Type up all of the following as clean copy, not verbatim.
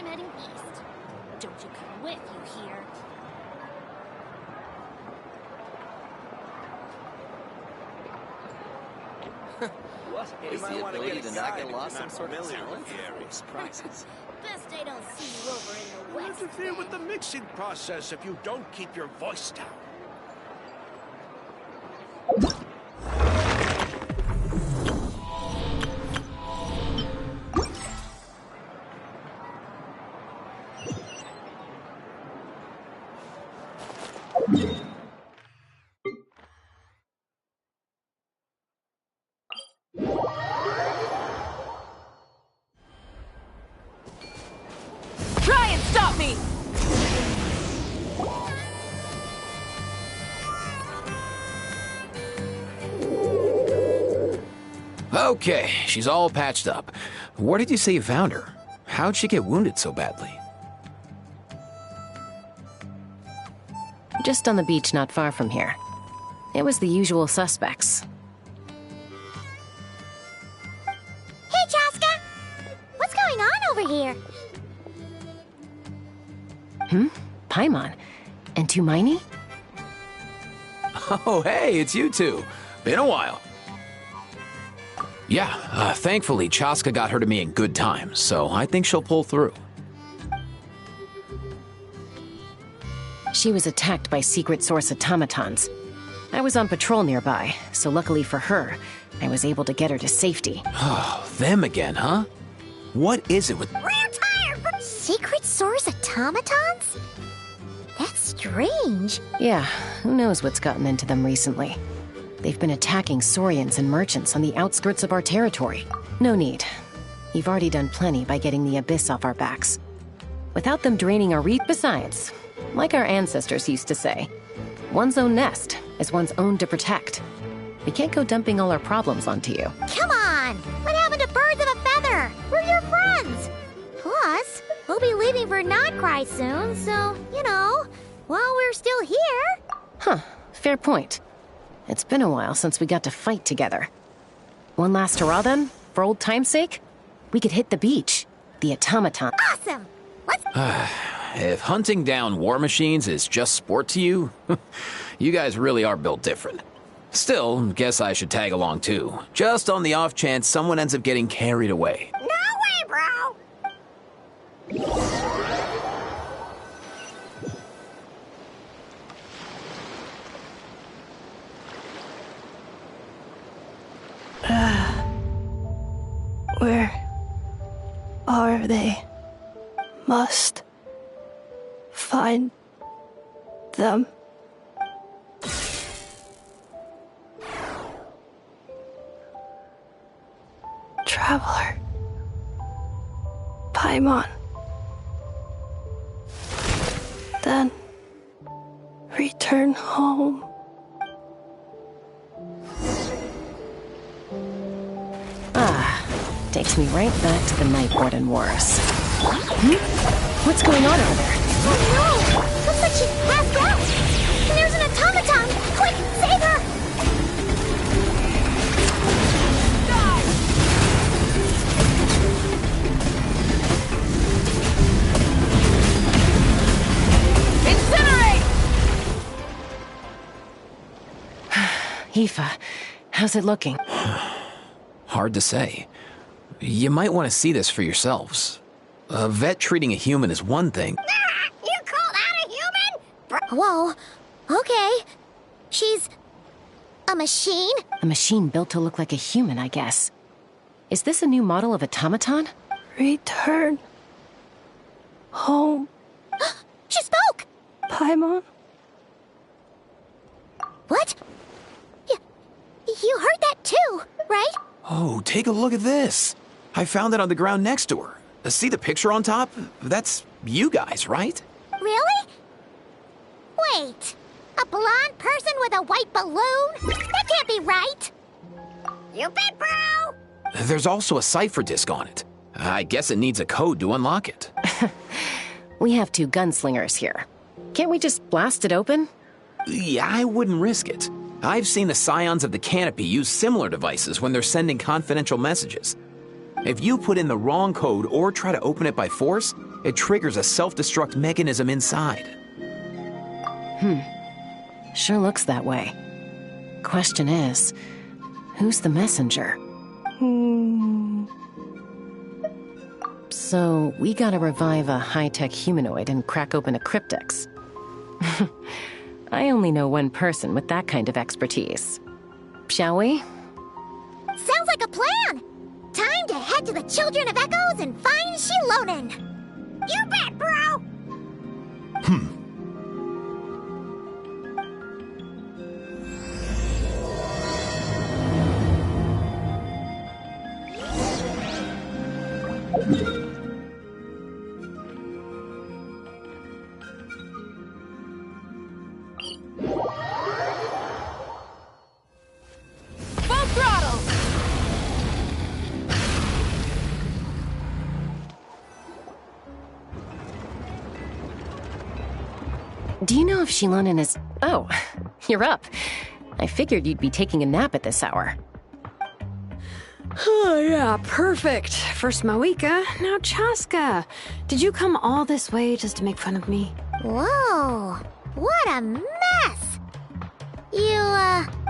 I'm heading east. Don't you come with, you hear? What? Is the ability to not get lost some sort of talent? Surprises. Best I don't see you over in the You'll west. interfere with the mixing process if you don't keep your voice down. Try and stop me! Okay, she's all patched up. Where did you say you found her? How'd she get wounded so badly? Just on the beach not far from here. It was the usual suspects. Hey, Chaska! What's going on over here? Paimon. And Tumaini? Oh, hey, it's you two. Been a while. Yeah, thankfully Chaska got her to me in good time, so I think she'll pull through. She was attacked by secret source automatons. I was on patrol nearby, so luckily for her, I was able to get her to safety. Oh, them again, huh? What is it with... Real tired! Secret source automatons? That's strange. Yeah, who knows what's gotten into them recently. They've been attacking Saurians and merchants on the outskirts of our territory. No need. You've already done plenty by getting the Abyss off our backs. Without them draining our reef, besides, like our ancestors used to say, one's own nest is one's own to protect. We can't go dumping all our problems onto you. Come on! What happened to birds of a feather? We're your friends! Plus, we'll be leaving for Notcry soon, so, you know, while we're still here... Huh, fair point. It's been a while since we got to fight together. One last hurrah then, for old time's sake? We could hit the beach. The automaton. Awesome! Let's... If hunting down war machines is just sport to you, you guys really are built different. Still, guess I should tag along too, just on the off chance someone ends up getting carried away. No way, bro! Where are they? Must find them. Traveler. Paimon. Then return home. Takes me right back to the Night Warden Wars. What's going on over there? Oh no! Looks like she's passed out! And there's an automaton! Quick, save her! Incinerate! Ineffa, how's it looking? Hard to say. You might want to see this for yourselves. A vet treating a human is one thing. Ah, you called out a human? Whoa, okay. She's... a machine? A machine built to look like a human, I guess. Is this a new model of automaton? Return home. She spoke! Paimon. What? You heard that too, right? Oh, take a look at this. I found it on the ground next to her. See the picture on top? That's you guys, right? Really? Wait, a blonde person with a white balloon? That can't be right. You bet, bro! There's also a cipher disk on it. I guess it needs a code to unlock it. We have 2 gunslingers here. Can't we just blast it open? Yeah, I wouldn't risk it. I've seen the Scions of the Canopy use similar devices when they're sending confidential messages. If you put in the wrong code or try to open it by force, It triggers a self-destruct mechanism inside. Sure looks that way. Question is, who's the messenger? So, we gotta revive a high-tech humanoid and crack open a cryptex. I only know one person with that kind of expertise. Shall we? Sounds like a plan! Time to head to the Children of Echoes and find Shilonen! You bet, bro! Full throttle! Do you know if Shilonen is... Oh, you're up. I figured you'd be taking a nap at this hour. Oh, yeah, perfect. First Mawika, now Chaska. Did you come all this way just to make fun of me? Whoa, what a mess!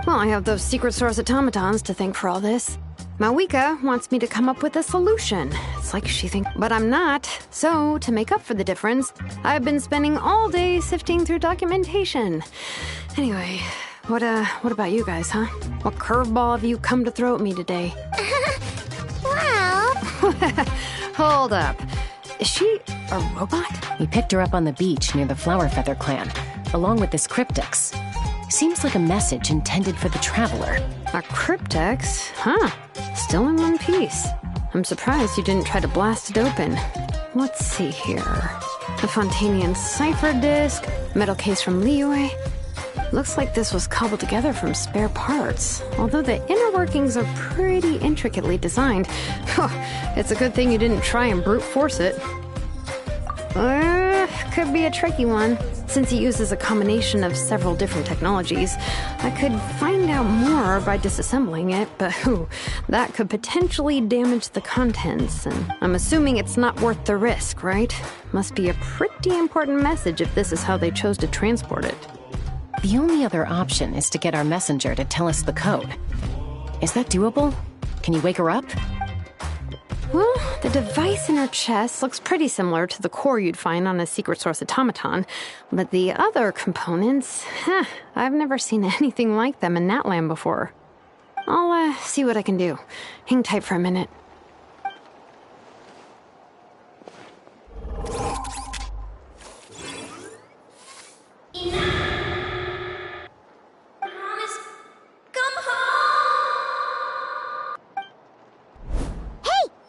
Well, I have those secret source automatons to thank for all this. Mawika wants me to come up with a solution. It's like she thinks, but I'm not. So, to make up for the difference, I've been spending all day sifting through documentation. Anyway, what about you guys, huh? What curveball have you come to throw at me today? Well... Hold up. Is she a robot? We picked her up on the beach near the Flower Feather clan, along with this cryptex. Seems like a message intended for the Traveler. A cryptex? Huh. Still in one piece. I'm surprised you didn't try to blast it open. Let's see here. A Fontanian cipher disk, metal case from Liyue. Looks like this was cobbled together from spare parts. Although the inner workings are pretty intricately designed. It's a good thing you didn't try and brute force it. Could be a tricky one. Since it uses a combination of several different technologies, I could find out more by disassembling it, but that could potentially damage the contents, and I'm assuming it's not worth the risk, right? Must be a pretty important message if this is how they chose to transport it. The only other option is to get our messenger to tell us the code. Is that doable? Can you wake her up? Well, the device in her chest looks pretty similar to the core you'd find on a secret source automaton, but the other components, I've never seen anything like them in Natlan before. I'll see what I can do. Hang tight for a minute.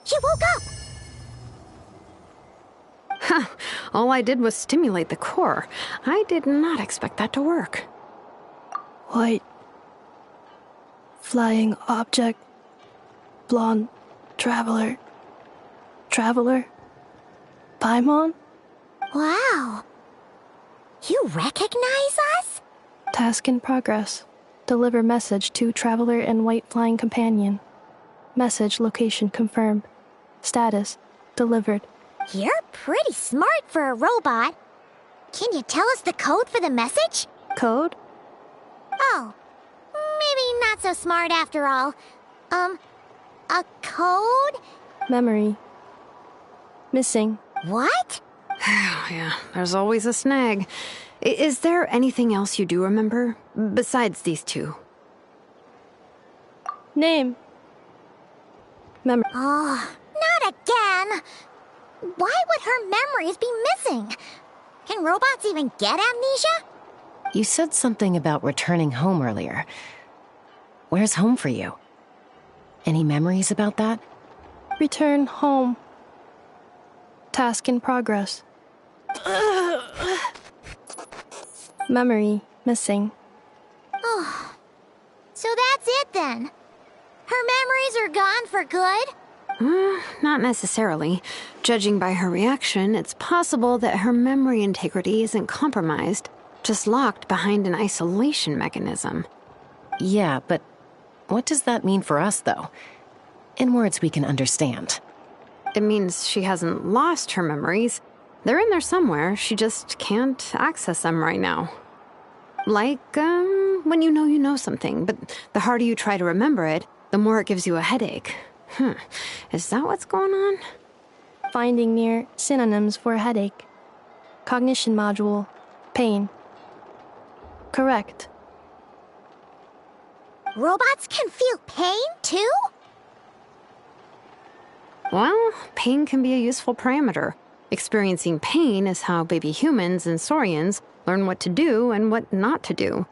She woke up! All I did was stimulate the core. I did not expect that to work. White. Flying object. Blonde. Traveler. Traveler. Paimon? Wow. You recognize us? Task in progress. Deliver message to Traveler and White Flying Companion. Message location confirmed. Status delivered. You're pretty smart for a robot. Can you tell us the code for the message? Code? Oh, maybe not so smart after all. A code? Memory. Missing. What? Yeah, there's always a snag. Is there anything else you do remember? Besides these two? Name. Memory. Oh, not again. Why would her memories be missing? Can robots even get amnesia? You said something about returning home earlier. Where's home for you? Any memories about that? Return home. Task in progress. Memory missing. Oh, so that's it then. Her memories are gone for good? Not necessarily. Judging by her reaction, it's possible that her memory integrity isn't compromised, just locked behind an isolation mechanism. Yeah, but what does that mean for us, though? In words we can understand. It means she hasn't lost her memories, They're in there somewhere, she just can't access them right now. Like, when you know something, but the harder you try to remember it, the more it gives you a headache. Is that what's going on? Finding near synonyms for headache. Cognition module. Pain. Correct. Robots can feel pain, too? Well, pain can be a useful parameter. Experiencing pain is how baby humans and saurians learn what to do and what not to do.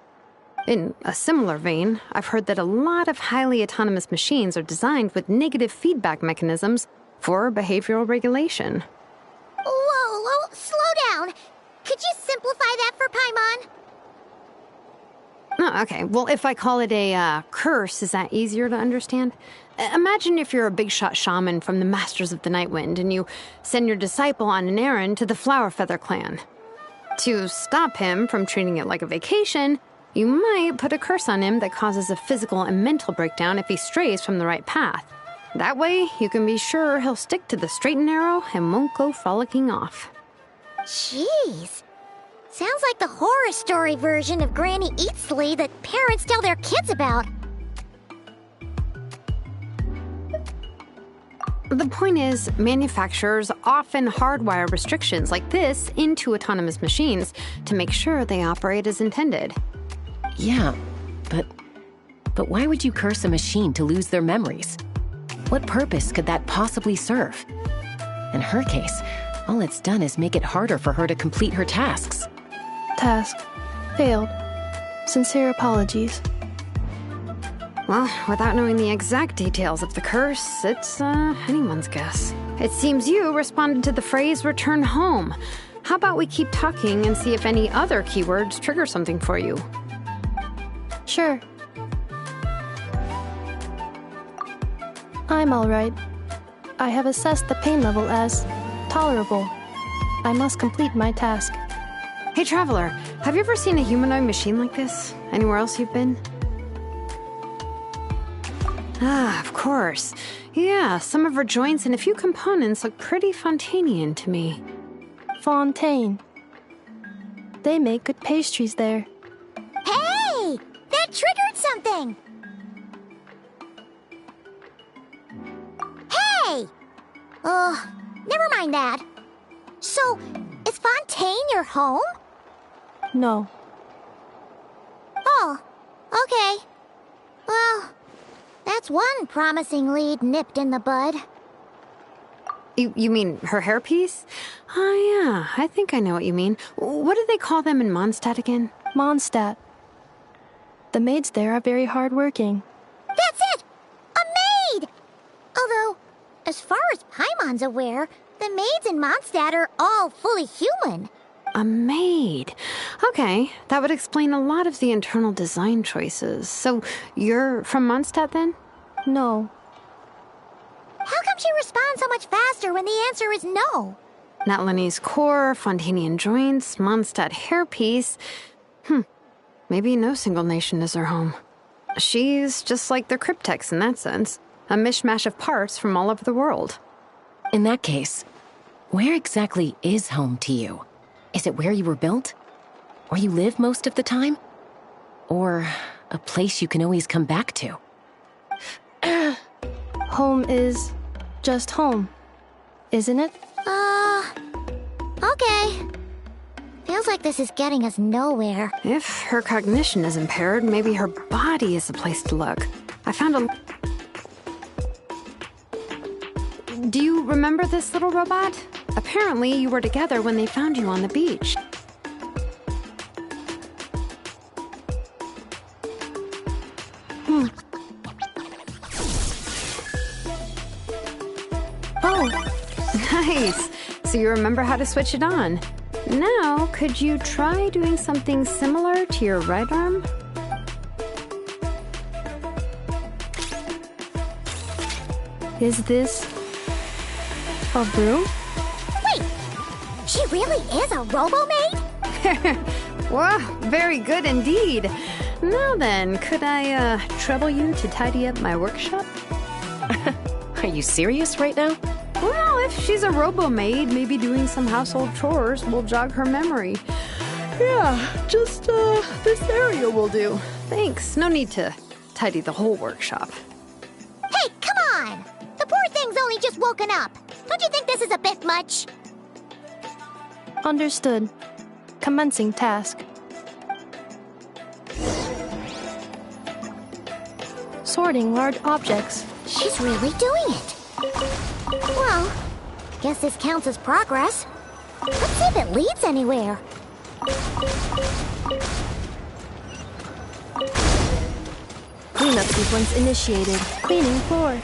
In a similar vein, I've heard that a lot of highly autonomous machines are designed with negative feedback mechanisms for behavioral regulation. Whoa, slow down. Could you simplify that for Paimon? Oh, okay. Well, if I call it a curse, is that easier to understand? Imagine if you're a big shot shaman from the Masters of the Nightwind and you send your disciple on an errand to the Flower Feather clan. To stop him from treating it like a vacation, you might put a curse on him that causes a physical and mental breakdown if he strays from the right path. That way, you can be sure he'll stick to the straight and narrow and won't go frolicking off. Jeez. Sounds like the horror story version of Granny Eatsley that parents tell their kids about. The point is, manufacturers often hardwire restrictions like this into autonomous machines to make sure they operate as intended. Yeah, but why would you curse a machine to lose their memories? What purpose could that possibly serve? In her case, all it's done is make it harder for her to complete her tasks. Task. Failed. Sincere apologies. Well, without knowing the exact details of the curse, it's anyone's guess. It seems you responded to the phrase return home. How about we keep talking and see if any other keywords trigger something for you? Sure. I'm alright. I have assessed the pain level as tolerable. I must complete my task. Hey, Traveler, have you ever seen a humanoid machine like this? Anywhere else you've been? Ah, of course. Yeah, some of her joints and a few components look pretty Fontanian to me. Fontaine. They make good pastries there. Hey! That triggered something! Hey! Never mind that. So, is Fontaine your home? No. Oh, okay. Well, that's one promising lead nipped in the bud. You mean her hairpiece? Oh, yeah, I think I know what you mean. What do they call them in Mondstadt again? Mondstadt. The maids there are very hardworking. That's it! A maid! Although, as far as Paimon's aware, the maids in Mondstadt are all fully human. A maid. Okay, that would explain a lot of the internal design choices. So, you're from Mondstadt then? No. How come she responds so much faster when the answer is no? Natlanese core, Fontanian joints, Mondstadt hairpiece. Maybe no single nation is her home. She's just like the Cryptex in that sense. A mishmash of parts from all over the world. In that case, where exactly is home to you? Is it where you were built? Where you live most of the time? Or a place you can always come back to? Home is just home, isn't it? Okay. Feels like this is getting us nowhere. If her cognition is impaired, maybe her body is the place to look. I found a... Do you remember this little robot? Apparently, you were together when they found you on the beach. Oh, nice. So you remember how to switch it on. Now, could you try doing something similar to your right arm? Is this a broom? Wait! She really is a robo-maid? Wow, very good indeed. Now then, could I trouble you to tidy up my workshop? Are you serious right now? Well, if she's a robo-maid, maybe doing some household chores will jog her memory. Yeah, just, this area will do. Thanks. No need to tidy the whole workshop. Hey, come on! The poor thing's only just woken up. Don't you think this is a bit much? Understood. Commencing task. Sorting large objects. She's really doing it. Well, guess this counts as progress. Let's see if it leads anywhere. Cleanup sequence initiated. Cleaning floor.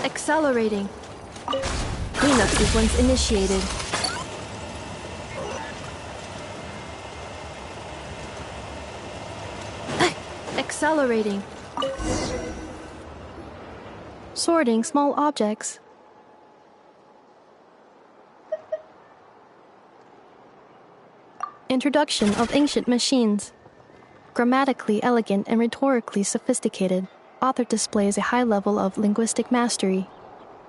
Accelerating. Cleanup sequence initiated. Accelerating. Sorting small objects. Introduction of ancient machines. Grammatically elegant and rhetorically sophisticated, author displays a high level of linguistic mastery.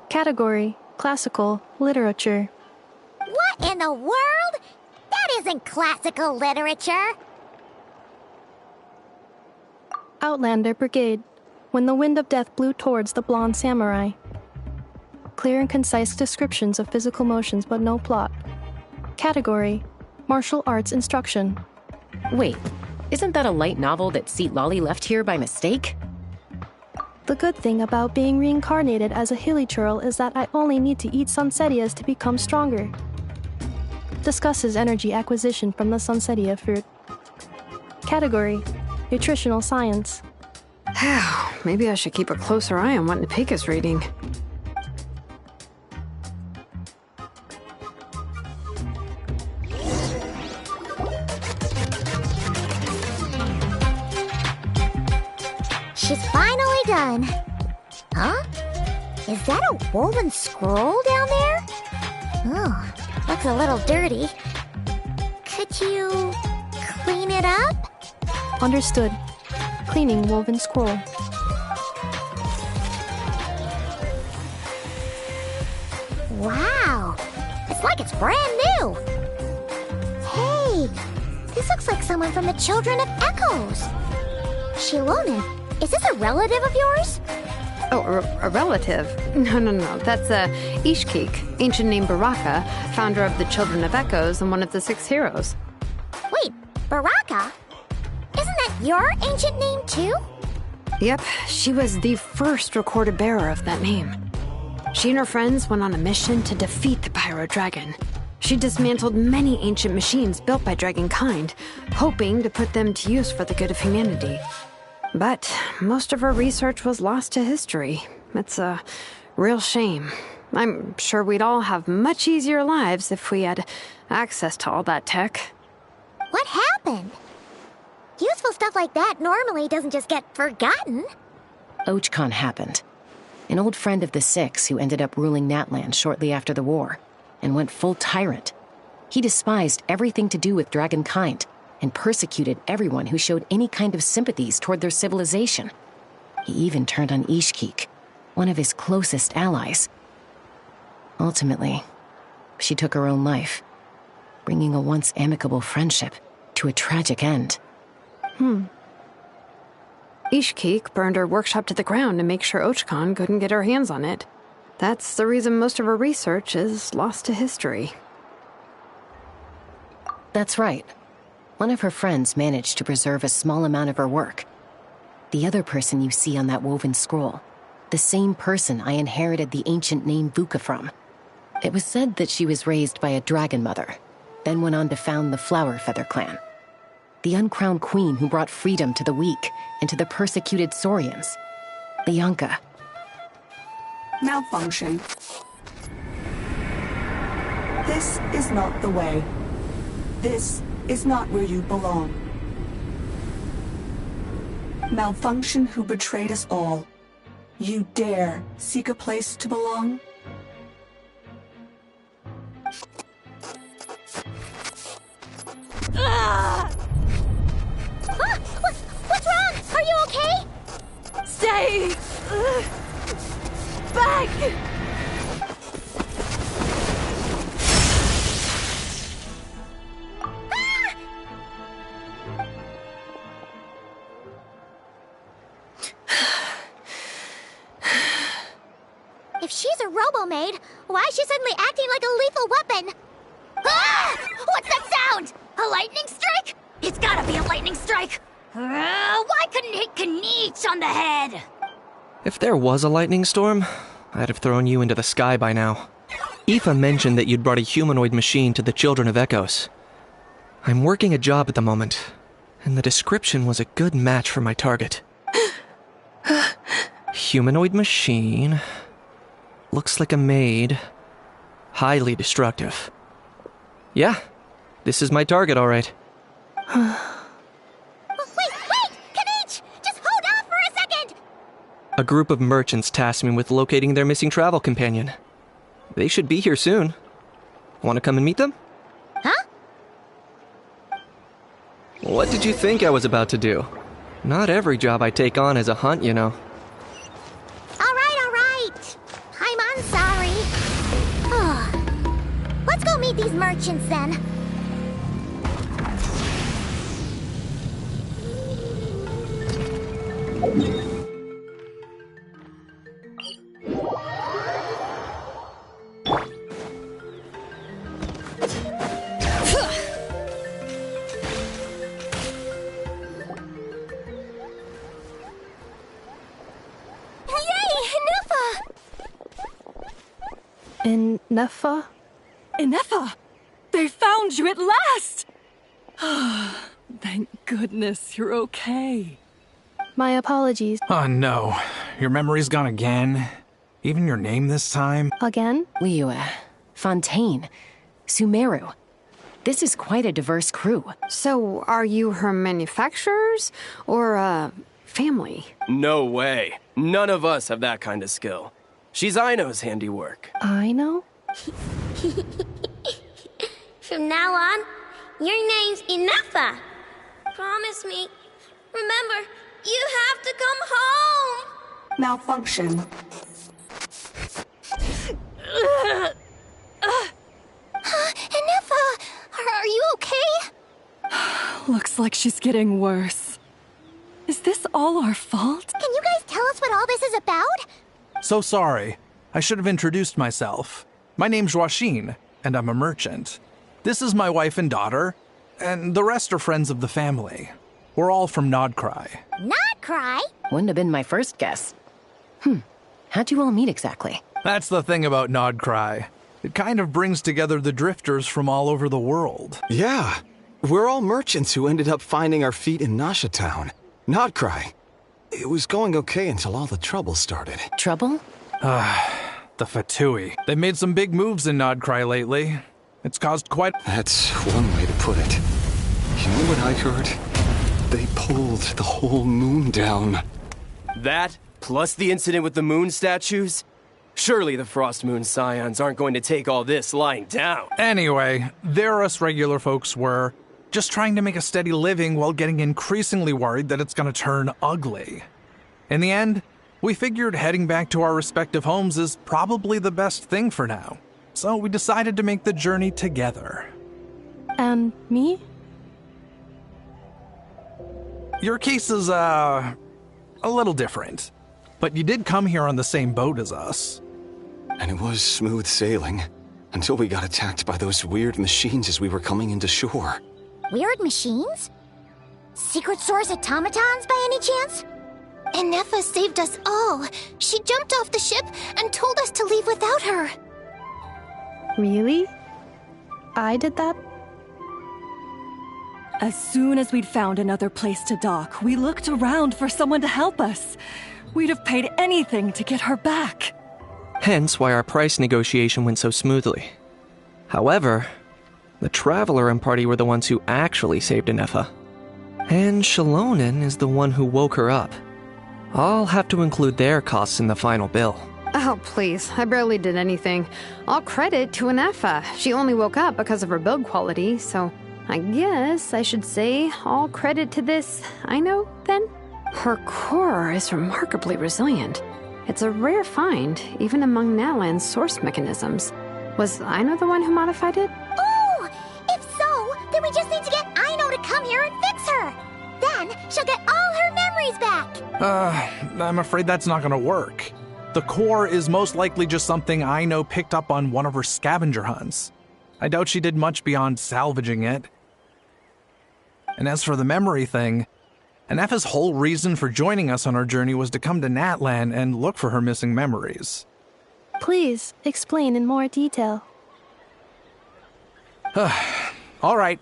Category: classical literature. What in the world? That isn't classical literature. Outlander Brigade. When the wind of death blew towards the blonde samurai. Clear and concise descriptions of physical motions but no plot. Category: martial arts instruction. Wait, isn't that a light novel that Seat Lolly left here by mistake? The good thing about being reincarnated as a hilly churl is that I only need to eat sunsettias to become stronger. Discusses energy acquisition from the sunsettia fruit. Category: nutritional science. Maybe I should keep a closer eye on what Nepika's reading. She's finally done. Huh? Is that a woven scroll down there? Oh, looks a little dirty. Could you clean it up? Understood. Cleaning woven scroll. Wow, it's like it's brand new. Hey, this looks like someone from the Children of Echoes. Shilonen, is this a relative of yours? Oh, a relative? No. That's Ishkik, ancient name Baraka, founder of the Children of Echoes and one of the 6 heroes. Wait, Baraka? Isn't that your ancient name too? Yep, she was the first recorded bearer of that name. She and her friends went on a mission to defeat the Pyro Dragon. She dismantled many ancient machines built by Dragonkind, hoping to put them to use for the good of humanity. But most of her research was lost to history. It's a real shame. I'm sure we'd all have much easier lives if we had access to all that tech. What happened? Useful stuff like that normally doesn't just get forgotten. Ochkon happened. An old friend of the 6 who ended up ruling Natland shortly after the war, and went full tyrant. He despised everything to do with Dragonkind, and persecuted everyone who showed any kind of sympathies toward their civilization. He even turned on Ishkik, one of his closest allies. Ultimately, she took her own life, bringing a once amicable friendship to a tragic end. Ishkik burned her workshop to the ground to make sure Ochkon couldn't get her hands on it. That's the reason most of her research is lost to history. That's right. One of her friends managed to preserve a small amount of her work. The other person you see on that woven scroll, the same person I inherited the ancient name Vuka from. It was said that she was raised by a dragon mother, then went on to found the Flower Feather clan. The uncrowned queen who brought freedom to the weak and to the persecuted Saurians. Bianca. Malfunction. This is not the way. This is not where you belong. Malfunction who betrayed us all. You dare seek a place to belong? Die! Back! If she's a robo-maid, why is she suddenly acting like a lethal weapon? Ah! What's that sound? A lightning strike? It's gotta be a lightning strike! Why couldn't it hit Kniech on the head? If there was a lightning storm, I'd have thrown you into the sky by now. Ineffa mentioned that you'd brought a humanoid machine to the Children of Echoes. I'm working a job at the moment, and the description was a good match for my target. Humanoid machine. Looks like a maid. Highly destructive. Yeah, this is my target, all right. Wait! Kniech! Just hold off for a second! A group of merchants tasked me with locating their missing travel companion. They should be here soon. Want to come and meet them? Huh? What did you think I was about to do? Not every job I take on is a hunt, you know. All right. I'm sorry. Let's go meet these merchants then. Ineffa? Ineffa! They found you at last! Thank goodness you're okay. My apologies. Oh no, your memory's gone again? Even your name this time? Again? Liyue, Fontaine, Sumeru. This is quite a diverse crew. So, are you her manufacturers or, family? No way. None of us have that kind of skill. She's Aino's handiwork. I know? From now on, your name's Ineffa. Promise me. Remember, you have to come home. Malfunction. Ineffa! Are you okay? Looks like she's getting worse. Is this all our fault? Can you guys tell us what all this is about? So sorry. I should have introduced myself. My name's Joachine, and I'm a merchant. This is my wife and daughter, and the rest are friends of the family. We're all from Nodcry. Nodcry? Wouldn't have been my first guess. How'd you all meet exactly? That's the thing about Nodcry. It kind of brings together the drifters from all over the world. Yeah, we're all merchants who ended up finding our feet in Nasha Town. Nodcry. It was going okay until all the trouble started. Trouble? The Fatui. They made some big moves in Nodcry lately. It's caused quite... That's one way to put it. You know what I heard? They pulled the whole moon down. That, plus the incident with the moon statues? Surely the Frost Moon Scions aren't going to take all this lying down. Anyway, there us regular folks were just trying to make a steady living while getting increasingly worried that it's going to turn ugly. In the end, we figured heading back to our respective homes is probably the best thing for now. So we decided to make the journey together. And me? Your case is, a little different. But you did come here on the same boat as us. And it was smooth sailing, until we got attacked by those weird machines as we were coming into shore. Weird machines? Secret Source automatons by any chance? Ineffa saved us all. She jumped off the ship and told us to leave without her. Really? I did that? As soon as we'd found another place to dock, we looked around for someone to help us. We'd have paid anything to get her back. Hence why our price negotiation went so smoothly. However, the Traveler and party were the ones who actually saved Ineffa. And Shalonen is the one who woke her up. I'll have to include their costs in the final bill. Oh, please. I barely did anything. All credit to Ineffa. She only woke up because of her build quality, so I guess I should say all credit to this, I know, then? Her core is remarkably resilient. It's a rare find, even among Natlan's source mechanisms. Was Aino the one who modified it? Oh! If so, then we just need to get Aino to come here and fix her! Then she'll get all her memories back! I'm afraid that's not gonna work. The core is most likely just something Aino picked up on one of her scavenger hunts. I doubt she did much beyond salvaging it. And as for the memory thing, Ineffa's whole reason for joining us on our journey was to come to Natlan and look for her missing memories. Please, explain in more detail. All right.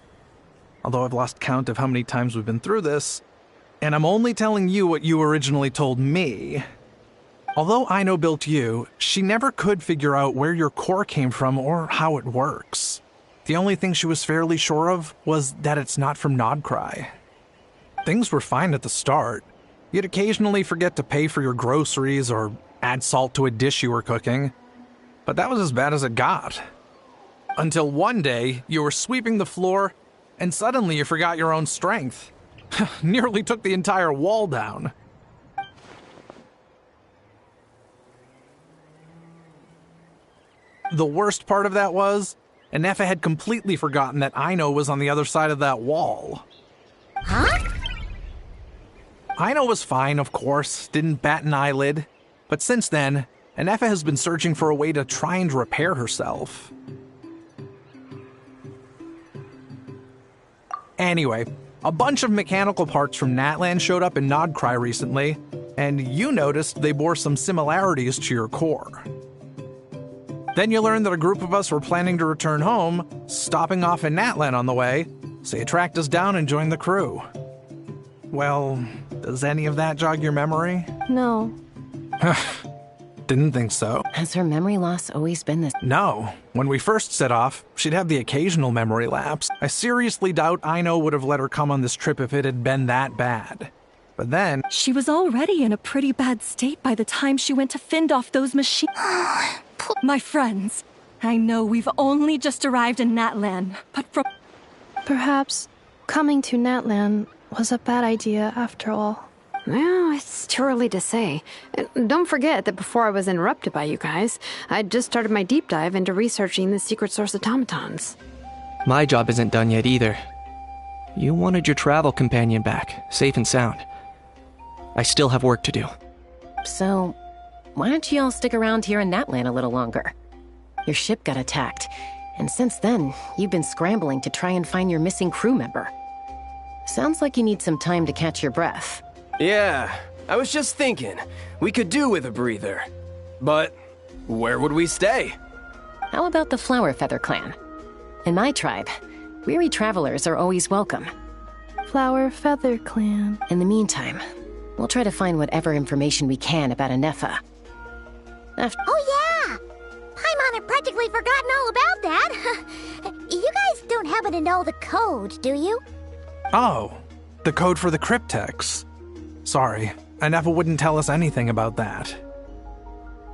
Although I've lost count of how many times we've been through this, and I'm only telling you what you originally told me. Although Aino built you, she never could figure out where your core came from or how it works. The only thing she was fairly sure of was that it's not from Nodcry. Things were fine at the start. You'd occasionally forget to pay for your groceries or add salt to a dish you were cooking. But that was as bad as it got. Until one day, you were sweeping the floor, and suddenly you forgot your own strength. Nearly took the entire wall down. The worst part of that was, Ineffa had completely forgotten that Aino was on the other side of that wall. Huh? Aino was fine, of course, didn't bat an eyelid. But since then, Ineffa has been searching for a way to try and repair herself. Anyway, a bunch of mechanical parts from Natlan showed up in Nodcry recently, and you noticed they bore some similarities to your core. Then you learned that a group of us were planning to return home, stopping off in Natlan on the way, so you tracked us down and joined the crew. Well, does any of that jog your memory? No. Didn't think so. Has her memory loss always been this? No. When we first set off, she'd have the occasional memory lapse. I seriously doubt Aino would have let her come on this trip if it had been that bad. But then... She was already in a pretty bad state by the time she went to fend off those machines. My friends, I know we've only just arrived in Natlan, but from... Perhaps coming to Natlan was a bad idea after all. Well, it's too early to say. And don't forget that before I was interrupted by you guys, I'd just started my deep dive into researching the secret source automatons. My job isn't done yet either. You wanted your travel companion back, safe and sound. I still have work to do. So, why don't you all stick around here in Natlan a little longer? Your ship got attacked, and since then, you've been scrambling to try and find your missing crew member. Sounds like you need some time to catch your breath. Yeah, I was just thinking, we could do with a breather. But where would we stay? How about the Flower Feather Clan? In my tribe, weary travelers are always welcome. Flower Feather Clan. In the meantime, we'll try to find whatever information we can about Ineffa. Oh yeah! Paimon had practically forgotten all about that. You guys don't happen to know the code, do you? Oh, the code for the cryptex. Sorry, Ineffa wouldn't tell us anything about that.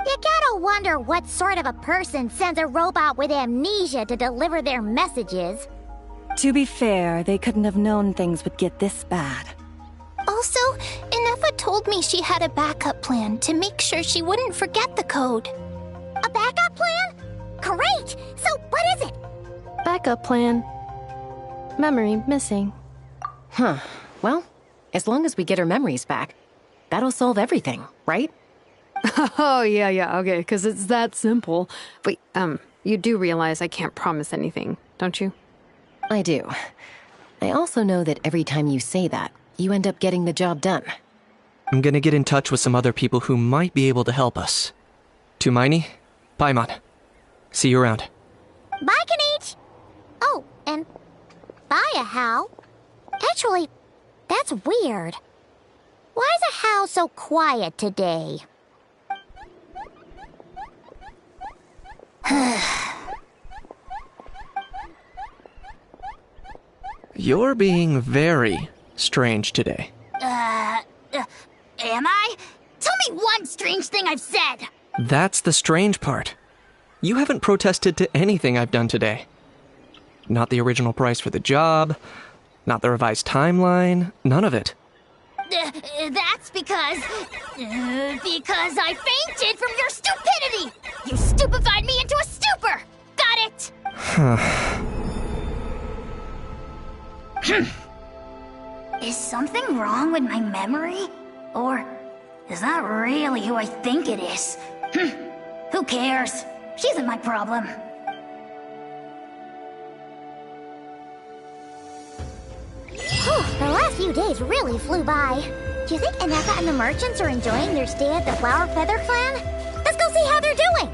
You gotta wonder what sort of a person sends a robot with amnesia to deliver their messages. To be fair, they couldn't have known things would get this bad. Also, Ineffa told me she had a backup plan to make sure she wouldn't forget the code. A backup plan? Great! So what is it? Backup plan. Memory missing. Huh. Well, as long as we get her memories back, that'll solve everything, right? Oh, yeah, okay, because it's that simple. Wait, you do realize I can't promise anything, don't you? I do. I also know that every time you say that, you end up getting the job done. I'm gonna get in touch with some other people who might be able to help us. Tumaini, Paimon. See you around. Bye, Kanich! Oh, and bye, Hal. Actually, that's weird. Why is Hal so quiet today? You're being very strange today. Am I? Tell me one strange thing I've said! That's the strange part. You haven't protested to anything I've done today. Not the original price for the job, not the revised timeline, none of it. That because I fainted from your stupidity! You stupefied me into a stupor! Got it? Is something wrong with my memory? Or is that really who I think it is? Who cares? She isn't my problem. The last few days really flew by. Do you think Ineffa and the merchants are enjoying their stay at the Flower Feather Clan? Let's go see how they're doing!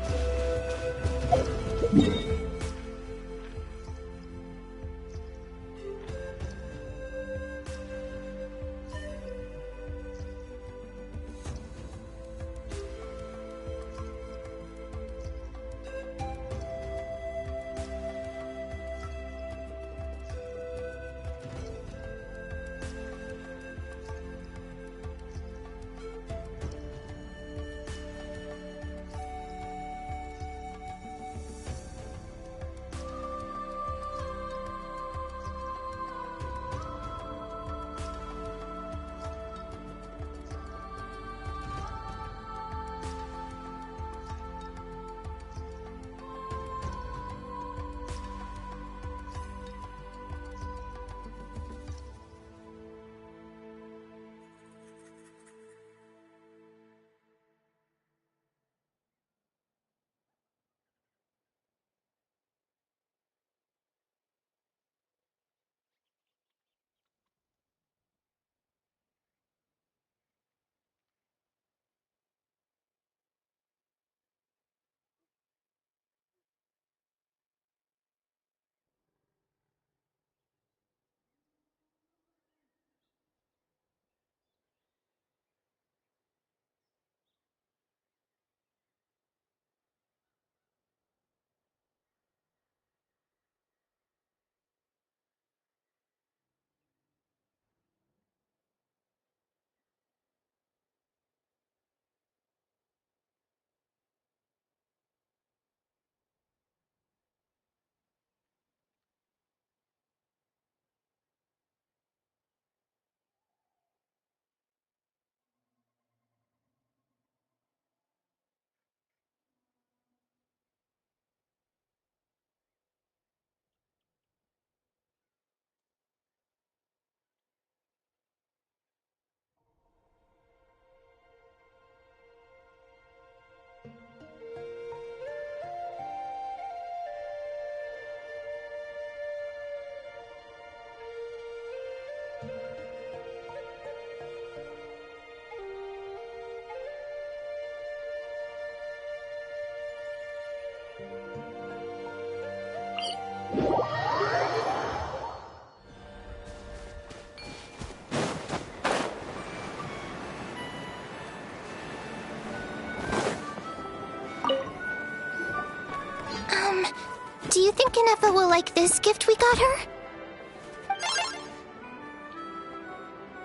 Do you think Ineffa will like this gift we got her?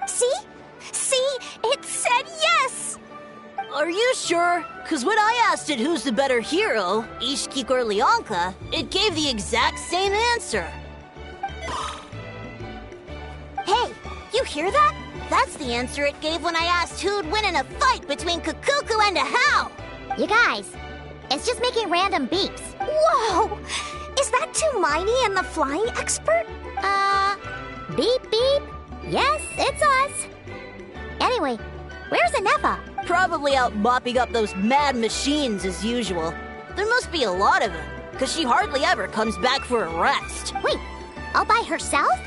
See? See? It said yes! Are you sure? Because when I asked it who's the better hero, Ishkik or Leonka, it gave the exact same answer. Hey, you hear that? That's the answer it gave when I asked who'd win in a fight between Kukuku and a How. You guys, it's just making random beeps. Whoa! Is that Tumaini and the flying expert? Beep beep. Yes, it's us. Anyway, where's Ineffa? Probably out mopping up those mad machines as usual. There must be a lot of them, because she hardly ever comes back for a rest. Wait, all by herself?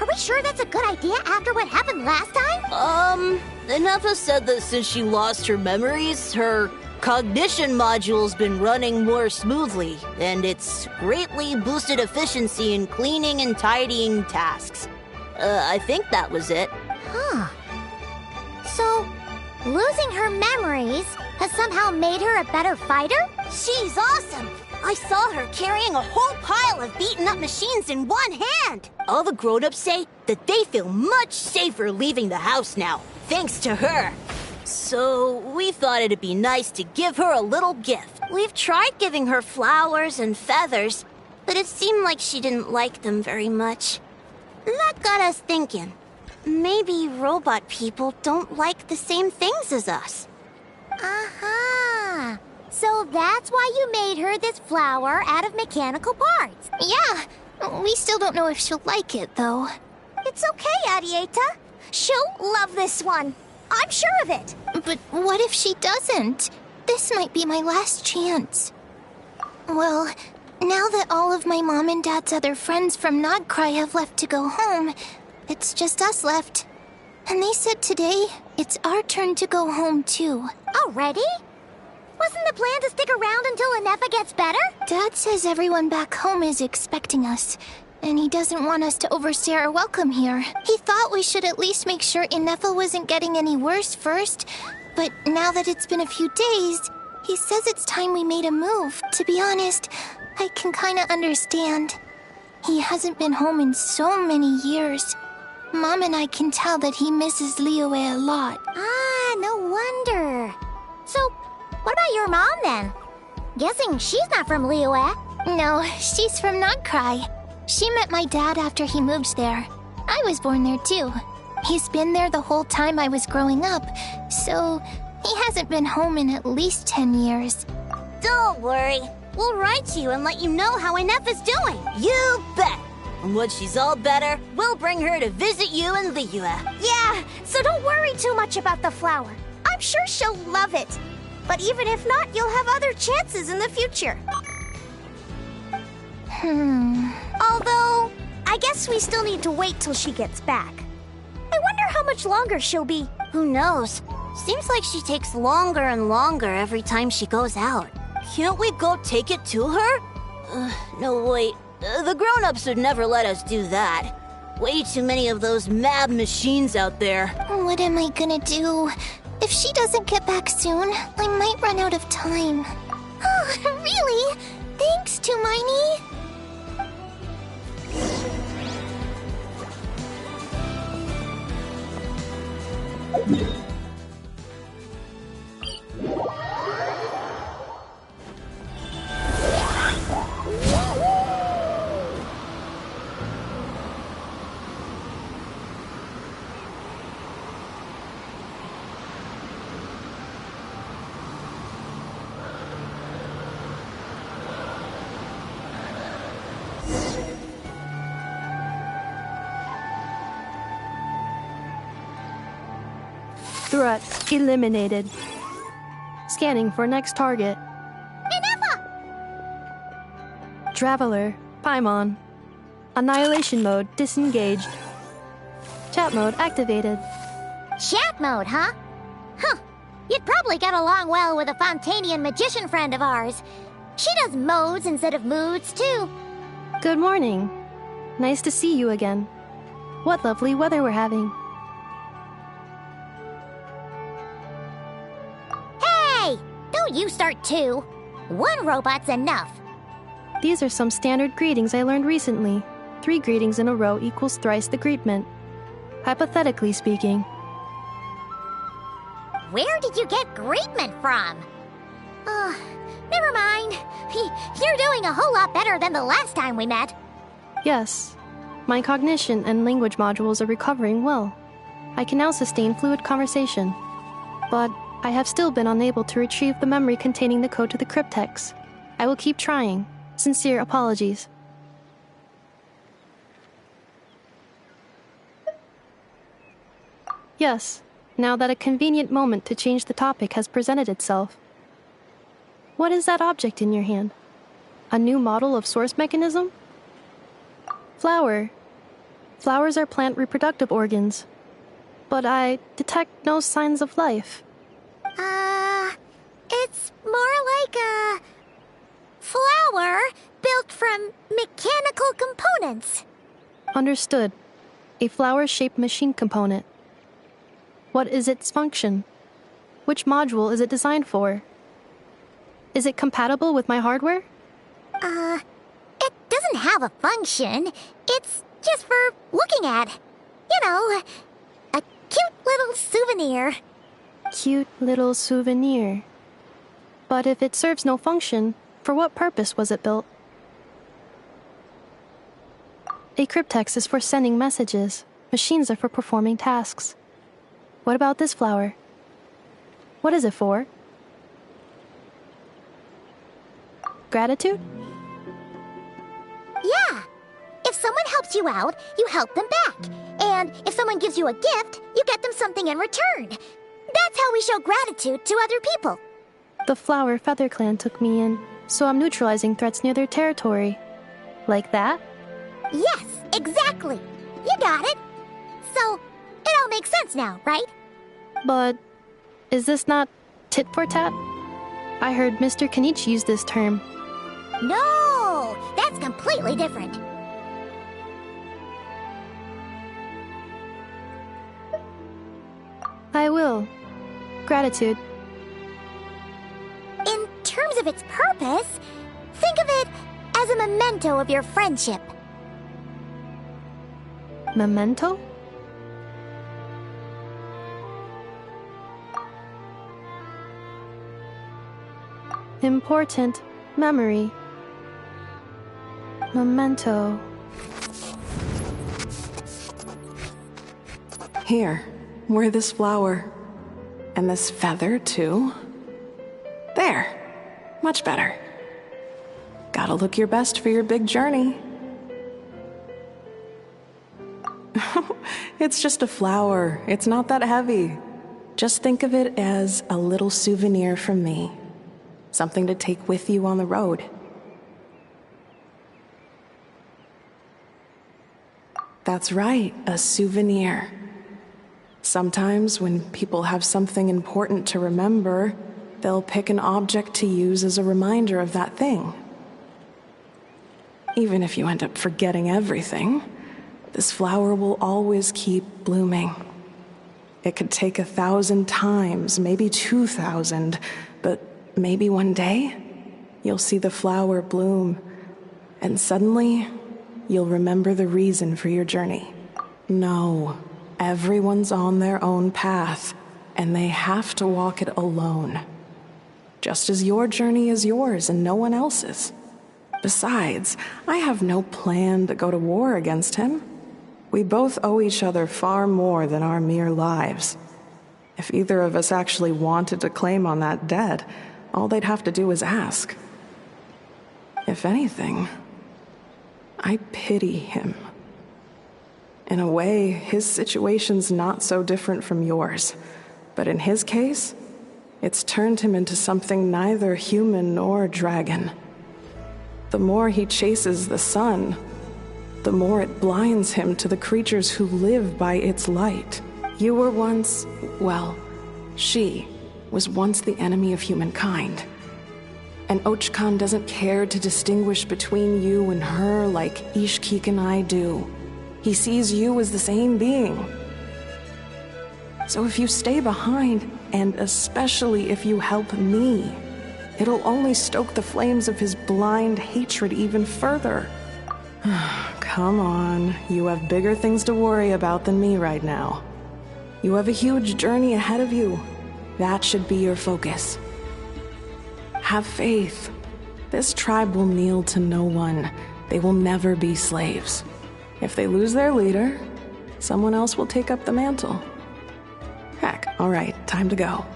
Are we sure that's a good idea after what happened last time? Ineffa said that since she lost her memories, her cognition module's been running more smoothly, and it's greatly boosted efficiency in cleaning and tidying tasks. I think that was it. Huh. So, losing her memories has somehow made her a better fighter? She's awesome! I saw her carrying a whole pile of beaten-up machines in one hand! All the grown-ups say that they feel much safer leaving the house now, thanks to her. So, we thought it'd be nice to give her a little gift. We've tried giving her flowers and feathers, but it seemed like she didn't like them very much. That got us thinking. maybe robot people don't like the same things as us. Uh-huh. So that's why you made her this flower out of mechanical parts. Yeah, we still don't know if she'll like it, though. It's okay, Arieta. She'll love this one. I'm sure of it. But what if she doesn't? This might be my last chance. Well, now that all of my mom and dad's other friends from Nodcry have left to go home, it's just us left. And they said today, it's our turn to go home too. Already? Wasn't the plan to stick around until Ineffa gets better? Dad says everyone back home is expecting us, and he doesn't want us to overstay our welcome here. He thought we should at least make sure Ineffa wasn't getting any worse first, but now that it's been a few days, he says it's time we made a move. To be honest, I can kinda understand. He hasn't been home in so many years. Mom and I can tell that he misses Liyue a lot. Ah, no wonder. So, what about your mom then? Guessing she's not from Liyue. No, she's from Nodcry. She met my dad after he moved there. I was born there too. He's been there the whole time I was growing up, so he hasn't been home in at least 10 years. Don't worry. We'll write to you and let you know how Ineffa's doing. You bet. And when she's all better, we'll bring her to visit you in Liyue. Yeah, so don't worry too much about the flower. I'm sure she'll love it. But even if not, you'll have other chances in the future. Although, I guess we still need to wait till she gets back. I wonder how much longer she'll be. Who knows? Seems like she takes longer and longer every time she goes out. Can't we go take it to her? No, wait. The grown-ups would never let us do that. Way too many of those mad machines out there. What am I gonna do? If she doesn't get back soon, I might run out of time. Oh, really? Thanks, Tumaini. Threat eliminated. Scanning for next target. Ineffa! Traveler, Paimon. Annihilation mode disengaged. Chat mode activated. Chat mode, huh? Huh. You'd probably get along well with a Fontanian magician friend of ours. She does modes instead of moods, too. Good morning. Nice to see you again. What lovely weather we're having. Hey! Don't you start too. One robot's enough. These are some standard greetings I learned recently. 3 greetings in a row equals thrice the greetment. Hypothetically speaking. Where did you get greetment from? Never mind. You're doing a whole lot better than the last time we met. Yes. My cognition and language modules are recovering well. I can now sustain fluid conversation. But I have still been unable to retrieve the memory containing the code to the cryptex. I will keep trying. Sincere apologies. Yes, now that a convenient moment to change the topic has presented itself. What is that object in your hand? A new model of source mechanism? Flower. Flowers are plant reproductive organs. But I detect no signs of life. It's more like a flower built from mechanical components. Understood. A flower-shaped machine component. What is its function? Which module is it designed for? Is it compatible with my hardware? It doesn't have a function. It's just for looking at. You know, a cute little souvenir. Cute little souvenir. But if it serves no function, for what purpose was it built? A cryptex is for sending messages. Machines are for performing tasks. What about this flower? What is it for? Gratitude? Yeah. If someone helps you out, you help them back. And if someone gives you a gift, you get them something in return. That's how we show gratitude to other people. The Flower Feather Clan took me in, so I'm neutralizing threats near their territory. Like that? Yes, exactly. You got it. So, it all makes sense now, right? But is this not tit for tat? I heard Mr. Kenichi use this term. No, that's completely different. I will. Gratitude. In terms of its purpose, think of it as a memento of your friendship. Memento? Important memory. Memento. Here, wear this flower. And this feather, too. There. Much better. Gotta look your best for your big journey. It's just a flower. It's not that heavy. Just think of it as a little souvenir from me. Something to take with you on the road. That's right, a souvenir. Sometimes when people have something important to remember, they'll pick an object to use as a reminder of that thing. Even if you end up forgetting everything, this flower will always keep blooming. It could take 1,000 times, maybe 2,000, but maybe one day, you'll see the flower bloom, and suddenly, you'll remember the reason for your journey. No, everyone's on their own path, and they have to walk it alone. Just as your journey is yours and no one else's. Besides, I have no plan to go to war against him. We both owe each other far more than our mere lives. If either of us actually wanted to claim on that debt, all they'd have to do is ask. If anything, I pity him. In a way, his situation's not so different from yours. But in his case, it's turned him into something neither human nor dragon. The more he chases the sun, the more it blinds him to the creatures who live by its light. You were once, well, she was once the enemy of humankind. And Ochkan doesn't care to distinguish between you and her like Ishkik and I do. He sees you as the same being. So if you stay behind, and especially if you help me, it'll only stoke the flames of his blind hatred even further. Come on, you have bigger things to worry about than me right now. You have a huge journey ahead of you. That should be your focus. Have faith. This tribe will kneel to no one. They will never be slaves. If they lose their leader, someone else will take up the mantle. Heck, all right, time to go.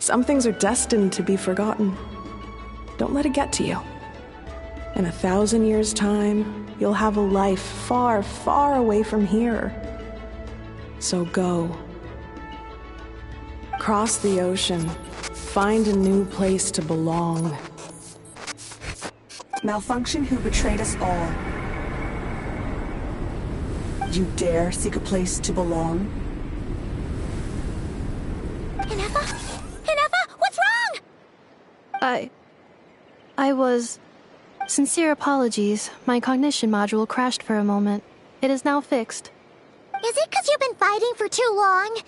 Some things are destined to be forgotten. Don't let it get to you. In 1,000 years' time, you'll have a life far, far away from here. So go. Cross the ocean. Find a new place to belong. Malfunction who betrayed us all. You dare seek a place to belong? Ineffa? Ineffa, what's wrong? I was... Sincere apologies. My cognition module crashed for a moment. It is now fixed. Is it because you've been fighting for too long?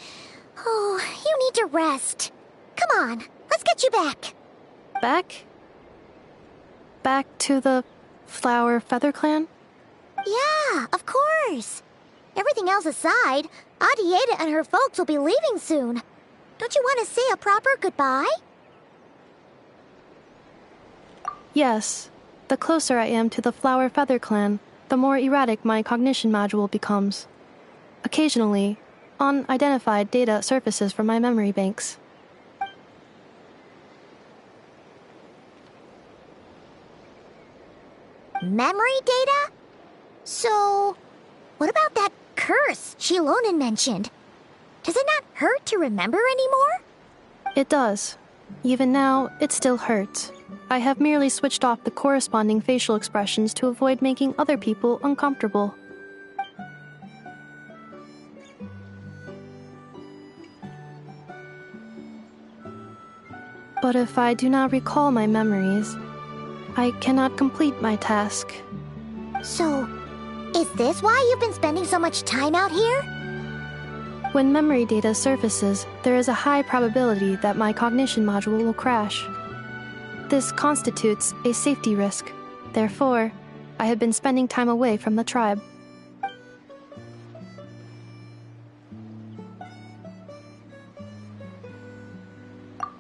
Oh, you need to rest. Come on, let's get you back. Back? Back to the Flower Feather Clan? Yeah, of course. Everything else aside, Adieta and her folks will be leaving soon. Don't you want to say a proper goodbye? Yes. The closer I am to the Flower Feather Clan, the more erratic my cognition module becomes. Occasionally, unidentified data surfaces from my memory banks. Memory data? So, what about that curse Shilonen mentioned? Does it not hurt to remember anymore? It does. Even now, it still hurts. I have merely switched off the corresponding facial expressions to avoid making other people uncomfortable. But if I do not recall my memories, I cannot complete my task. So, is this why you've been spending so much time out here? When memory data surfaces, there is a high probability that my cognition module will crash. This constitutes a safety risk. Therefore, I have been spending time away from the tribe.